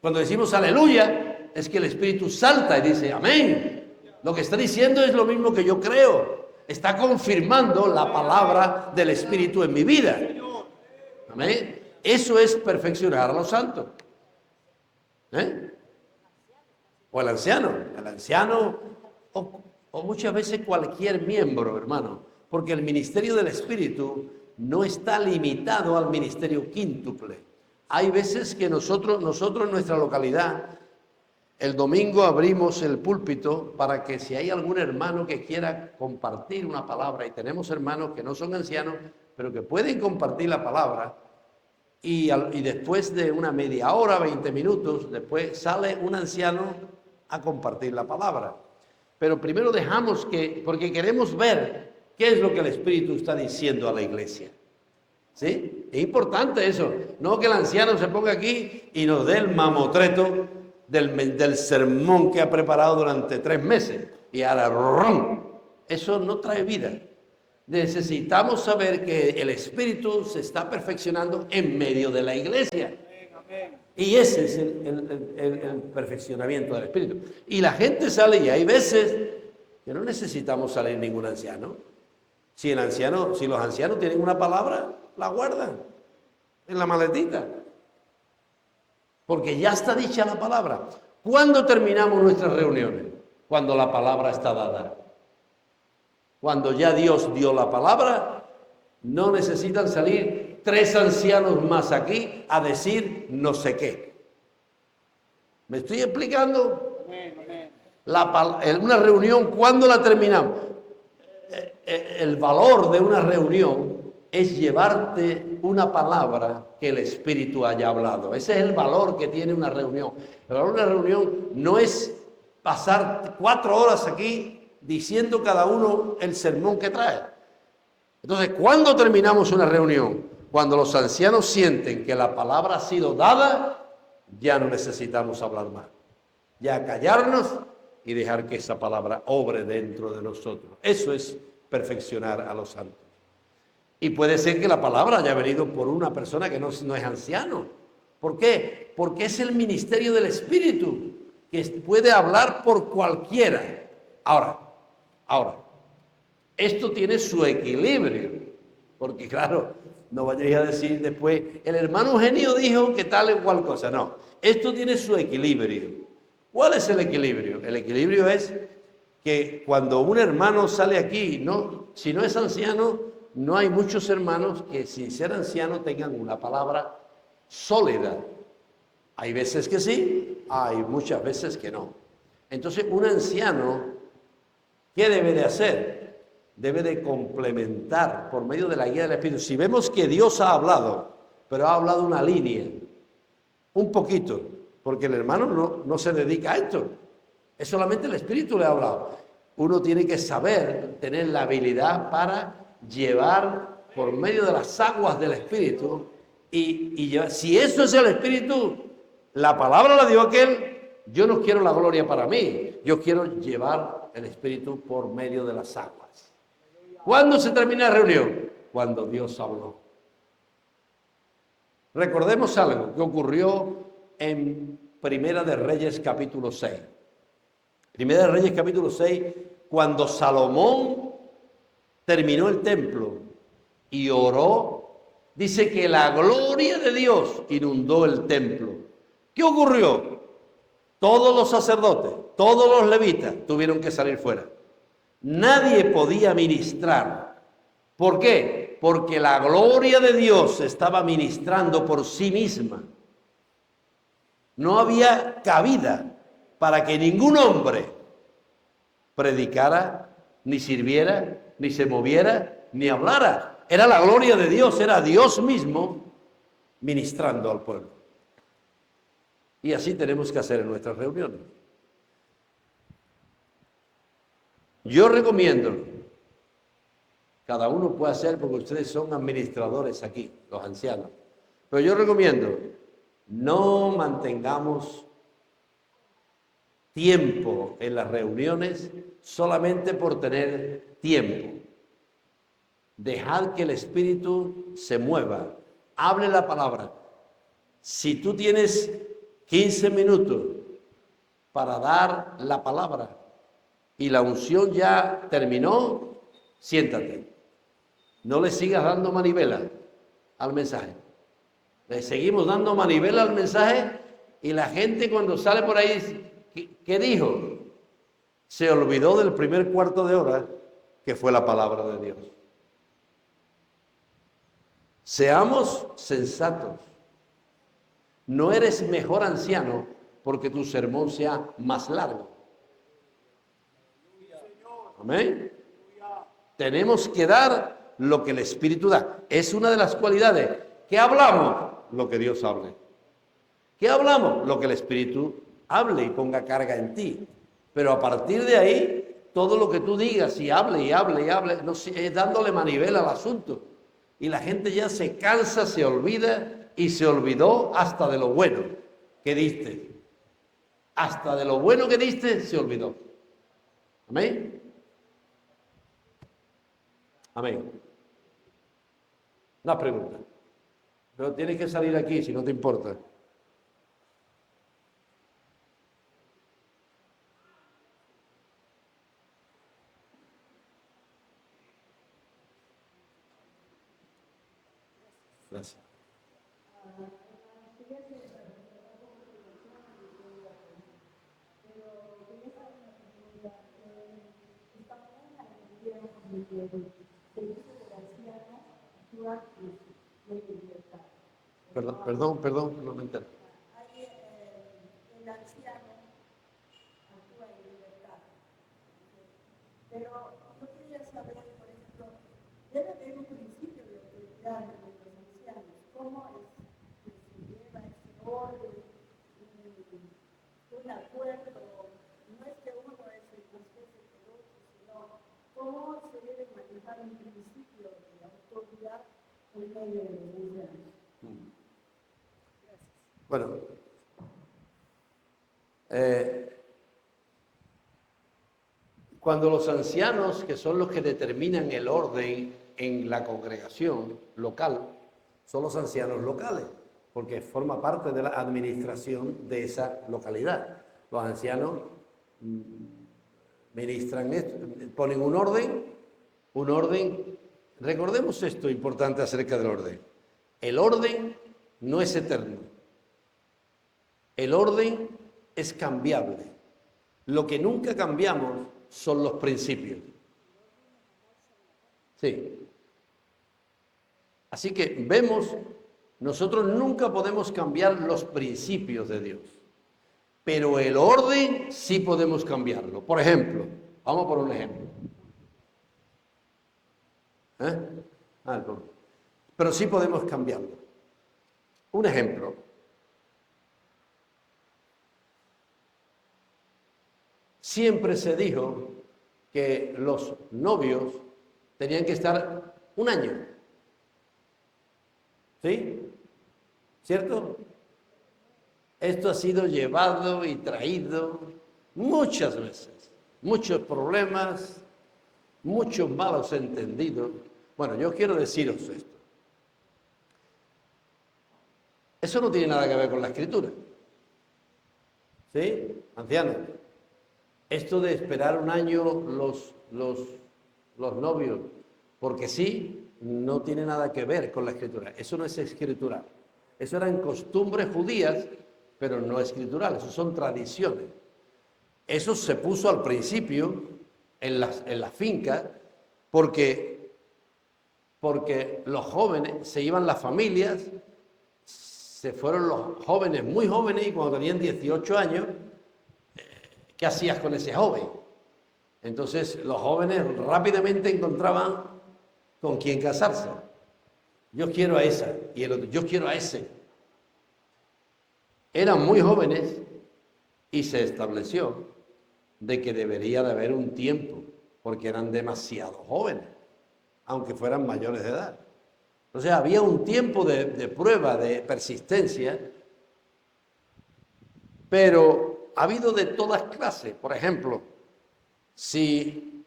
Cuando decimos aleluya, es que el Espíritu salta y dice amén. Lo que está diciendo es lo mismo que yo creo. Está confirmando la palabra del Espíritu en mi vida. Amén. Eso es perfeccionar a los santos. O el anciano, o muchas veces cualquier miembro, hermano, porque el ministerio del Espíritu no está limitado al ministerio quíntuple. Hay veces que nosotros en nuestra localidad, el domingo abrimos el púlpito para que si hay algún hermano que quiera compartir una palabra, y tenemos hermanos que no son ancianos, pero que pueden compartir la palabra, y después de una media hora, 20 minutos, después sale un anciano a compartir la palabra. Pero primero dejamos porque queremos ver qué es lo que el Espíritu está diciendo a la iglesia. ¿Sí? Es importante eso. No que el anciano se ponga aquí y nos dé el mamotreto del sermón que ha preparado durante 3 meses. Y ahora, ¡rum! Eso no trae vida. Necesitamos saber que el Espíritu se está perfeccionando en medio de la iglesia. Y ese es el perfeccionamiento del Espíritu. Y la gente sale, y hay veces que no necesitamos salir ningún anciano. Si los ancianos tienen una palabra, la guardan en la maletita. Porque ya está dicha la palabra. ¿Cuándo terminamos nuestras reuniones? Cuando la palabra está dada. Cuando ya Dios dio la palabra, no necesitan salir 3 ancianos más aquí a decir no sé qué. ¿Me estoy explicando? Una reunión, ¿cuándo la terminamos? El valor de una reunión es llevarte una palabra que el Espíritu haya hablado. Ese es el valor que tiene una reunión. El valor de una reunión no es pasar 4 horas aquí diciendo cada uno el sermón que trae. Entonces, ¿cuándo terminamos una reunión? Cuando los ancianos sienten que la palabra ha sido dada, ya no necesitamos hablar más. Ya callarnos y dejar que esa palabra obre dentro de nosotros. Eso es perfeccionar a los santos. Y puede ser que la palabra haya venido por una persona que no es anciano. ¿Por qué? Porque es el ministerio del Espíritu que puede hablar por cualquiera. Ahora, esto tiene su equilibrio, porque claro, no vayáis a decir después, el hermano Eugenio dijo que tal o cual cosa. No, esto tiene su equilibrio. ¿Cuál es el equilibrio? El equilibrio es que cuando un hermano sale aquí, si no es anciano, no hay muchos hermanos que sin ser anciano tengan una palabra sólida. Hay veces que sí, hay muchas veces que no. Entonces, un anciano, ¿qué debe de hacer? Debe de complementar por medio de la guía del Espíritu. Si vemos que Dios ha hablado, pero ha hablado una línea, un poquito, porque el hermano no se dedica a esto. Es solamente el Espíritu le ha hablado. Uno tiene que saber, tener la habilidad para llevar por medio de las aguas del Espíritu y llevar. Si eso es el Espíritu, la palabra la dio aquel. Yo no quiero la gloria para mí, yo quiero llevar el Espíritu por medio de las aguas. ¿Cuándo se termina la reunión? Cuando Dios habló. Recordemos algo que ocurrió en Primera de Reyes capítulo 6. Primera de Reyes capítulo 6, cuando Salomón terminó el templo y oró, dice que la gloria de Dios inundó el templo. ¿Qué ocurrió? Todos los sacerdotes, todos los levitas tuvieron que salir fuera. Nadie podía ministrar. ¿Por qué? Porque la gloria de Dios estaba ministrando por sí misma. No había cabida para que ningún hombre predicara, ni sirviera, ni se moviera, ni hablara. Era la gloria de Dios, era Dios mismo ministrando al pueblo. Y así tenemos que hacer en nuestras reuniones. Yo recomiendo, cada uno puede hacer porque ustedes son administradores aquí, los ancianos, pero yo recomiendo, no mantengamos tiempo en las reuniones solamente por tener tiempo. Dejad que el Espíritu se mueva, hable la palabra. Si tú tienes 15 minutos para dar la palabra y la unción ya terminó, siéntate. No le sigas dando manivela al mensaje. Le seguimos dando manivela al mensaje y la gente cuando sale por ahí dice, ¿qué dijo? Se olvidó del primer cuarto de hora que fue la palabra de Dios. Seamos sensatos. No eres mejor anciano porque tu sermón sea más largo. Amén. Tenemos que dar lo que el Espíritu da. Es una de las cualidades. ¿Qué hablamos? Lo que Dios hable. ¿Qué hablamos? Lo que el Espíritu hable y ponga carga en ti. Pero a partir de ahí, todo lo que tú digas y hable y hable y hable, no, es dándole manivela al asunto. Y la gente ya se cansa, se olvida y se olvidó hasta de lo bueno que diste. Hasta de lo bueno que diste se olvidó. Amén. Amén. Una pregunta. Pero tienes que salir aquí si no te importa. Gracias. Perdón, no me entero. El anciano actúa en libertad. Pero yo quería saber, por ejemplo, debe haber un principio de autoridad en los ancianos. ¿Cómo es que se lleva ese orden, un acuerdo? No es que uno es el más fuerte que el otro, sino cómo se debe manejar un principio de autoridad en medio de los ancianos. Bueno, cuando los ancianos, que son los que determinan el orden en la congregación local, son los ancianos locales, porque forma parte de la administración de esa localidad. Los ancianos ministran esto, ponen un orden. Recordemos esto importante acerca del orden. El orden no es eterno. El orden es cambiable. Lo que nunca cambiamos son los principios. Sí. Así que vemos, nosotros nunca podemos cambiar los principios de Dios, pero el orden sí podemos cambiarlo. Por ejemplo, vamos por un ejemplo. Pero sí podemos cambiarlo. Un ejemplo. Siempre se dijo que los novios tenían que estar un año. ¿Sí? ¿Cierto? Esto ha sido llevado y traído muchas veces. Muchos problemas, muchos malos entendidos. Bueno, yo quiero deciros esto. Eso no tiene nada que ver con la Escritura. ¿Sí? Ancianos. Esto de esperar un año los novios, porque sí, no tiene nada que ver con la Escritura. Eso no es escritural. Eso eran costumbres judías, pero no escritural. Eso son tradiciones. Eso se puso al principio en la finca porque los jóvenes, se iban las familias, se fueron los jóvenes muy jóvenes y cuando tenían 18 años, ¿qué hacías con ese joven? Entonces los jóvenes rápidamente encontraban con quién casarse. Yo quiero a esa y el otro, yo quiero a ese. Eran muy jóvenes y se estableció de que debería de haber un tiempo porque eran demasiado jóvenes, aunque fueran mayores de edad. O sea, había un tiempo de prueba, de persistencia, pero ha habido de todas clases. Por ejemplo, si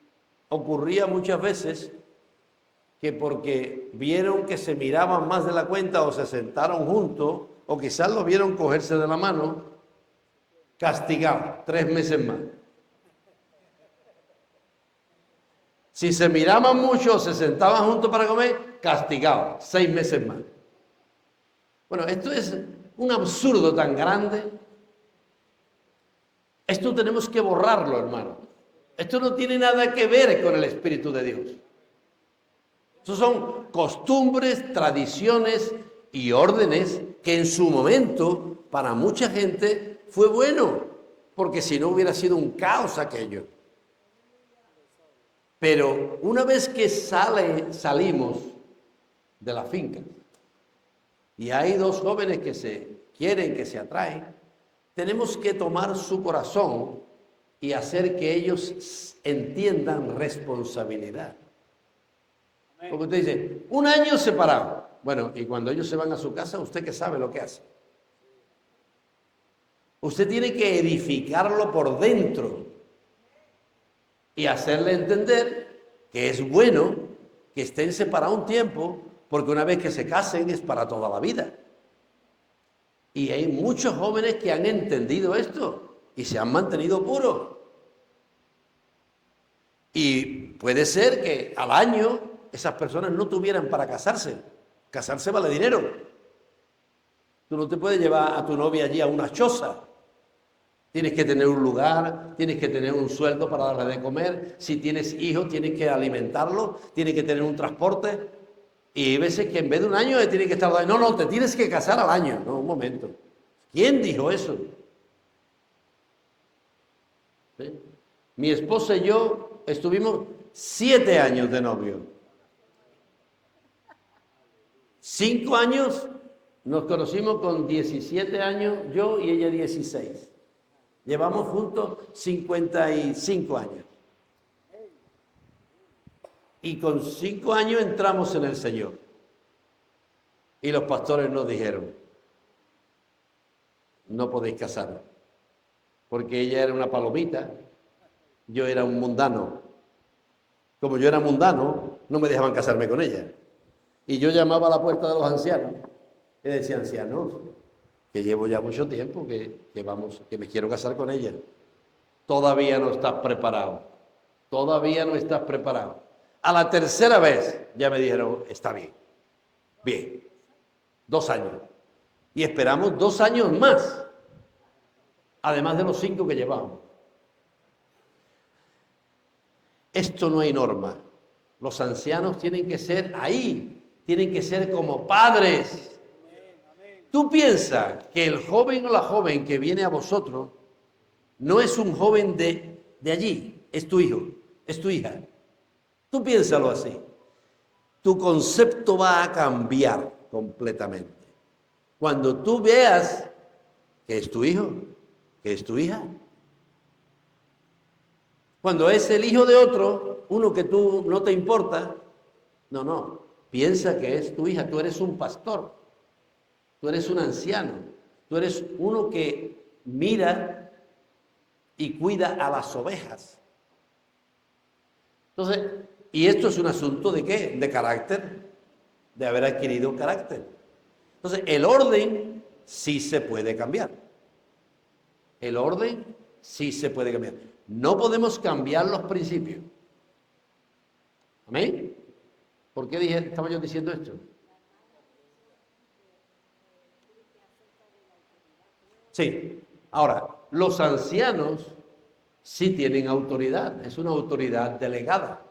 ocurría muchas veces que porque vieron que se miraban más de la cuenta o se sentaron juntos o quizás los vieron cogerse de la mano, castigado, 3 meses más. Si se miraban mucho o se sentaban juntos para comer, castigado, 6 meses más. Bueno, esto es un absurdo tan grande. Esto tenemos que borrarlo, hermano. Esto no tiene nada que ver con el Espíritu de Dios. Estos son costumbres, tradiciones y órdenes que en su momento para mucha gente fue bueno, porque si no hubiera sido un caos aquello. Pero una vez que salimos de la finca y hay 2 jóvenes que se quieren, que se atraen, tenemos que tomar su corazón y hacer que ellos entiendan responsabilidad. Porque usted dice, 1 año separado. Bueno, y cuando ellos se van a su casa, ¿usted qué sabe lo que hace? Usted tiene que edificarlo por dentro y hacerle entender que es bueno que estén separados un tiempo, porque una vez que se casen es para toda la vida. Y hay muchos jóvenes que han entendido esto y se han mantenido puros. Y puede ser que al año esas personas no tuvieran para casarse. Casarse vale dinero. Tú no te puedes llevar a tu novia allí a una choza. Tienes que tener un lugar, tienes que tener un sueldo para darle de comer. Si tienes hijos, tienes que alimentarlos, tienes que tener un transporte. Y hay veces que en vez de 1 año tiene que estar... No, te tienes que casar al año. No, un momento. ¿Quién dijo eso? ¿Sí? Mi esposa y yo estuvimos 7 años de novio. 5 años, nos conocimos con 17 años, yo y ella 16. Llevamos juntos 55 años. Y con 5 años entramos en el Señor. Y los pastores nos dijeron, no podéis casaros. Porque ella era una palomita, yo era un mundano. Como yo era mundano, no me dejaban casarme con ella. Y yo llamaba a la puerta de los ancianos. Y decía, ancianos, que llevo ya mucho tiempo, que me quiero casar con ella. Todavía no estás preparado. Todavía no estás preparado. A la tercera vez ya me dijeron, está bien. Bien. 2 años. Y esperamos 2 años más. Además de los 5 que llevamos. Esto no hay norma. Los ancianos tienen que ser ahí. Tienen que ser como padres. Tú piensas que el joven o la joven que viene a vosotros no es un joven de allí, es tu hijo, es tu hija. Tú piénsalo así. Tu concepto va a cambiar completamente. Cuando tú veas que es tu hijo, que es tu hija. Cuando es el hijo de otro, uno que tú no te importa, no, piensa que es tu hija, tú eres un pastor. Tú eres un anciano, tú eres uno que mira y cuida a las ovejas. Entonces, y esto es un asunto de ¿qué? De carácter, de haber adquirido carácter. Entonces, el orden sí se puede cambiar. El orden sí se puede cambiar. No podemos cambiar los principios. ¿Amén? ¿Por qué estaba yo diciendo esto? Sí. Ahora, los ancianos sí tienen autoridad, es una autoridad delegada.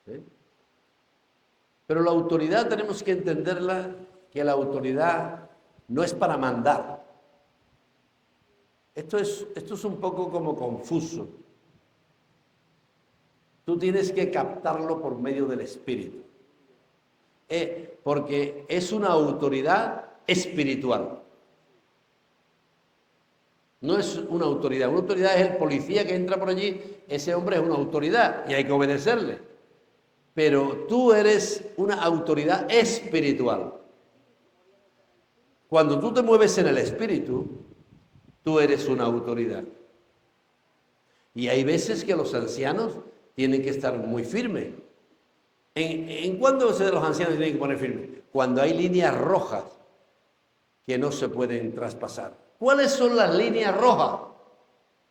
¿Sí? Pero la autoridad tenemos que entenderla, que la autoridad no es para mandar. Esto es un poco como confuso. Tú tienes que captarlo por medio del Espíritu. Porque es una autoridad espiritual. No es una autoridad. Una autoridad es el policía que entra por allí. Ese hombre es una autoridad y hay que obedecerle. Pero tú eres una autoridad espiritual. Cuando tú te mueves en el Espíritu, tú eres una autoridad. Y hay veces que los ancianos tienen que estar muy firmes. ¿En cuándo los ancianos tienen que poner firmes? Cuando hay líneas rojas que no se pueden traspasar. ¿Cuáles son las líneas rojas?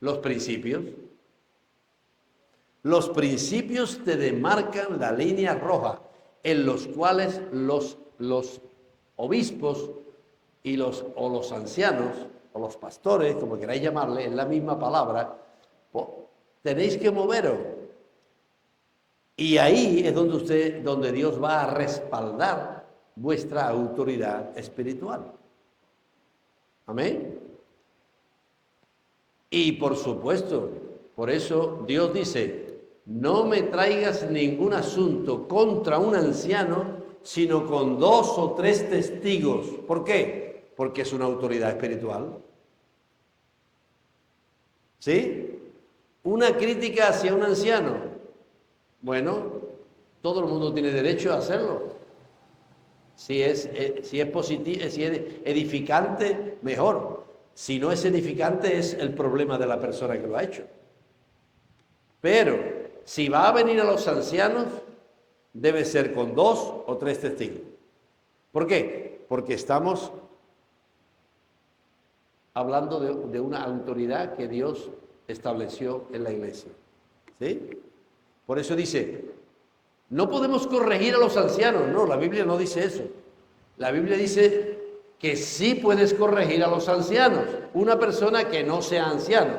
Los principios. Los principios te demarcan la línea roja en los cuales los obispos y los ancianos o los pastores, como queráis llamarle, es la misma palabra, tenéis que moveros. Y ahí es donde Dios va a respaldar vuestra autoridad espiritual. Amén. Y por supuesto, por eso Dios dice, no me traigas ningún asunto contra un anciano, sino con 2 o 3 testigos. ¿Por qué? Porque es una autoridad espiritual. ¿Sí? Una crítica hacia un anciano. Bueno, todo el mundo tiene derecho a hacerlo. Si es positivo, si es edificante, mejor. Si no es edificante, es el problema de la persona que lo ha hecho. Pero si va a venir a los ancianos, debe ser con 2 o 3 testigos. ¿Por qué? Porque estamos hablando de una autoridad que Dios estableció en la iglesia. ¿Sí? Por eso dice, no podemos corregir a los ancianos. No, la Biblia no dice eso. La Biblia dice que sí puedes corregir a los ancianos, una persona que no sea anciano,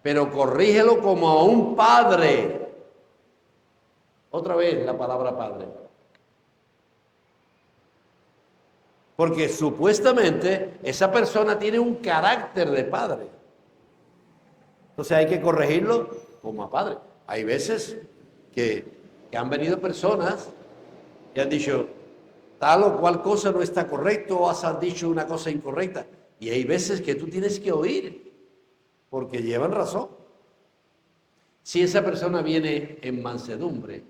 pero corrígelo como a un padre. Otra vez la palabra padre. Porque supuestamente esa persona tiene un carácter de padre. Entonces hay que corregirlo como a padre. Hay veces que han venido personas y han dicho, tal o cual cosa no está correcto, o has dicho una cosa incorrecta. Y hay veces que tú tienes que oír, porque llevan razón. Si esa persona viene en mansedumbre,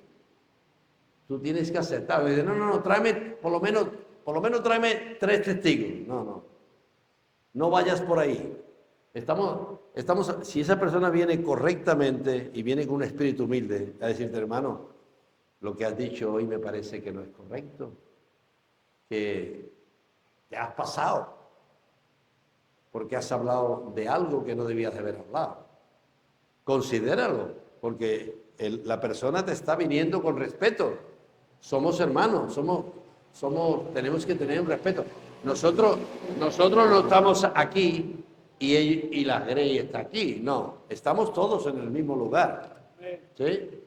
tú tienes que aceptarlo. Y dices, no, tráeme, por lo menos tráeme 3 testigos. No vayas por ahí. Si esa persona viene correctamente y viene con un espíritu humilde, a decirte, hermano, lo que has dicho hoy me parece que no es correcto, que te has pasado, porque has hablado de algo que no debías de haber hablado. Considéralo, porque la persona te está viniendo con respeto. Somos hermanos, tenemos que tener un respeto. Nosotros no estamos aquí y la Grey está aquí, no, estamos todos en el mismo lugar. ¿Sí?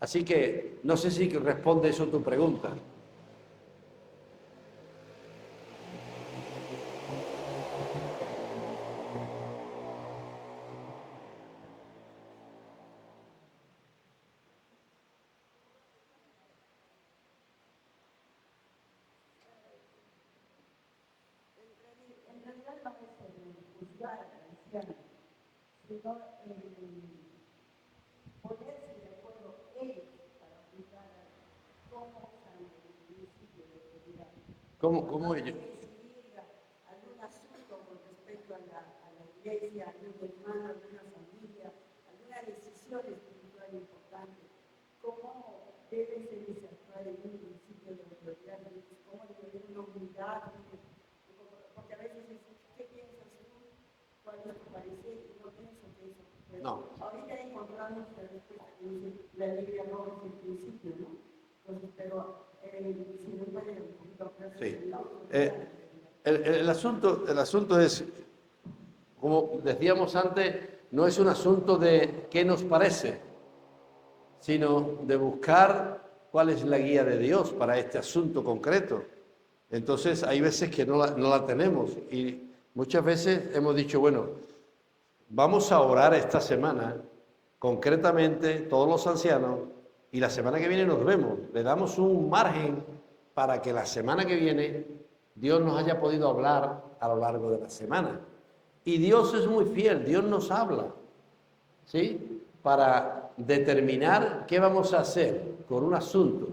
Así que no sé si responde eso a tu pregunta. En realidad no es el juzgar al anciano, sino ponerse de acuerdo ellos para juzgar cómo usan el principio de autoridad. ¿Cómo ellos? Decidir algún asunto con respecto a la iglesia, algún hermano, alguna familia, alguna decisión espiritual importante, cómo debe ser actuar en un principio de autoridad, cómo debe haber una humildad. Porque a veces dicen, ¿qué piensas tú? ¿Cuál es tu parecer? Y no pienso que eso. Pero no. Ahorita encontramos la respuesta que dice la Biblia no es el principio, ¿no? Entonces, pero si no puede un poquito atrás. Sí. El asunto es, como decíamos antes, no es un asunto de qué nos parece, sino de buscar cuál es la guía de Dios para este asunto concreto. Entonces hay veces que no la tenemos y muchas veces hemos dicho, bueno, vamos a orar esta semana, concretamente todos los ancianos, y la semana que viene nos vemos. Le damos un margen para que la semana que viene Dios nos haya podido hablar a lo largo de la semana. Y Dios es muy fiel, Dios nos habla, ¿sí? Para determinar qué vamos a hacer con un asunto.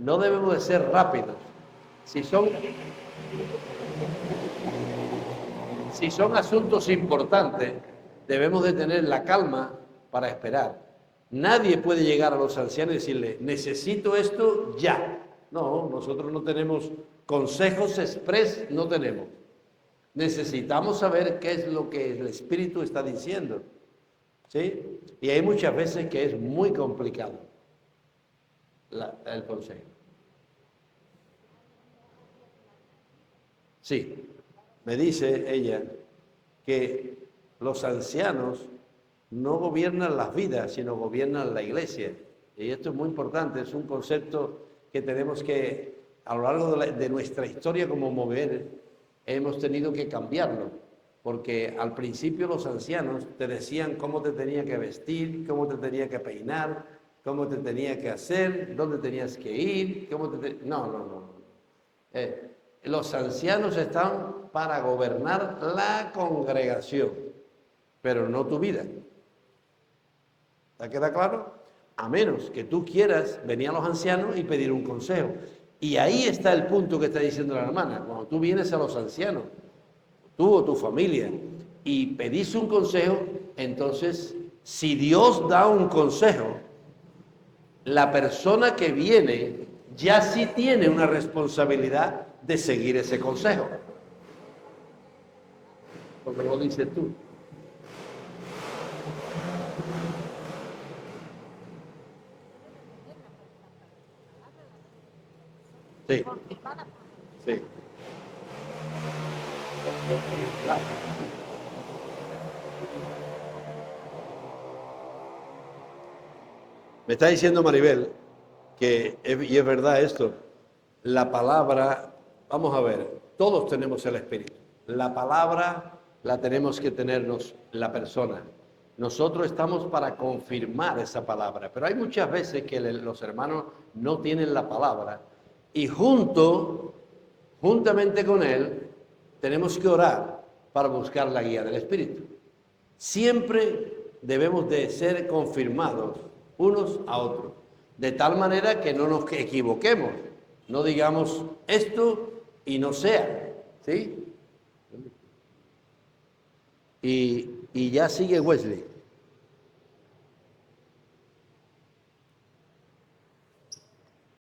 No debemos de ser rápidos. Si son asuntos importantes, debemos de tener la calma para esperar. Nadie puede llegar a los ancianos y decirle, necesito esto ya. No, nosotros no tenemos consejos express, no tenemos. Necesitamos saber qué es lo que el Espíritu está diciendo, ¿sí? Y hay muchas veces que es muy complicado el consejo. Sí, me dice ella que los ancianos no gobiernan las vidas, sino gobiernan la iglesia. Y esto es muy importante, es un concepto que tenemos que, a lo largo de nuestra historia como mover, hemos tenido que cambiarlo. Porque al principio los ancianos te decían cómo te tenía que vestir, cómo te tenía que peinar, cómo te tenía que hacer, dónde tenías que ir, No. Los ancianos están para gobernar la congregación, pero no tu vida. ¿Te queda claro? A menos que tú quieras venir a los ancianos y pedir un consejo. Y ahí está el punto que está diciendo la hermana. Cuando tú vienes a los ancianos, tú o tu familia, y pedís un consejo, entonces, si Dios da un consejo, la persona que viene ya sí tiene una responsabilidad de seguir ese consejo. Porque lo dices tú. Sí. Sí. Me está diciendo Maribel que, y es verdad esto, la palabra, vamos a ver, todos tenemos el Espíritu. La palabra la tenemos que tenernos la persona. Nosotros estamos para confirmar esa palabra, pero hay muchas veces que los hermanos no tienen la palabra y juntamente con él, tenemos que orar para buscar la guía del Espíritu. Siempre debemos de ser confirmados unos a otros, de tal manera que no nos equivoquemos, no digamos esto y no sea, ¿sí? Y ya sigue Wesley.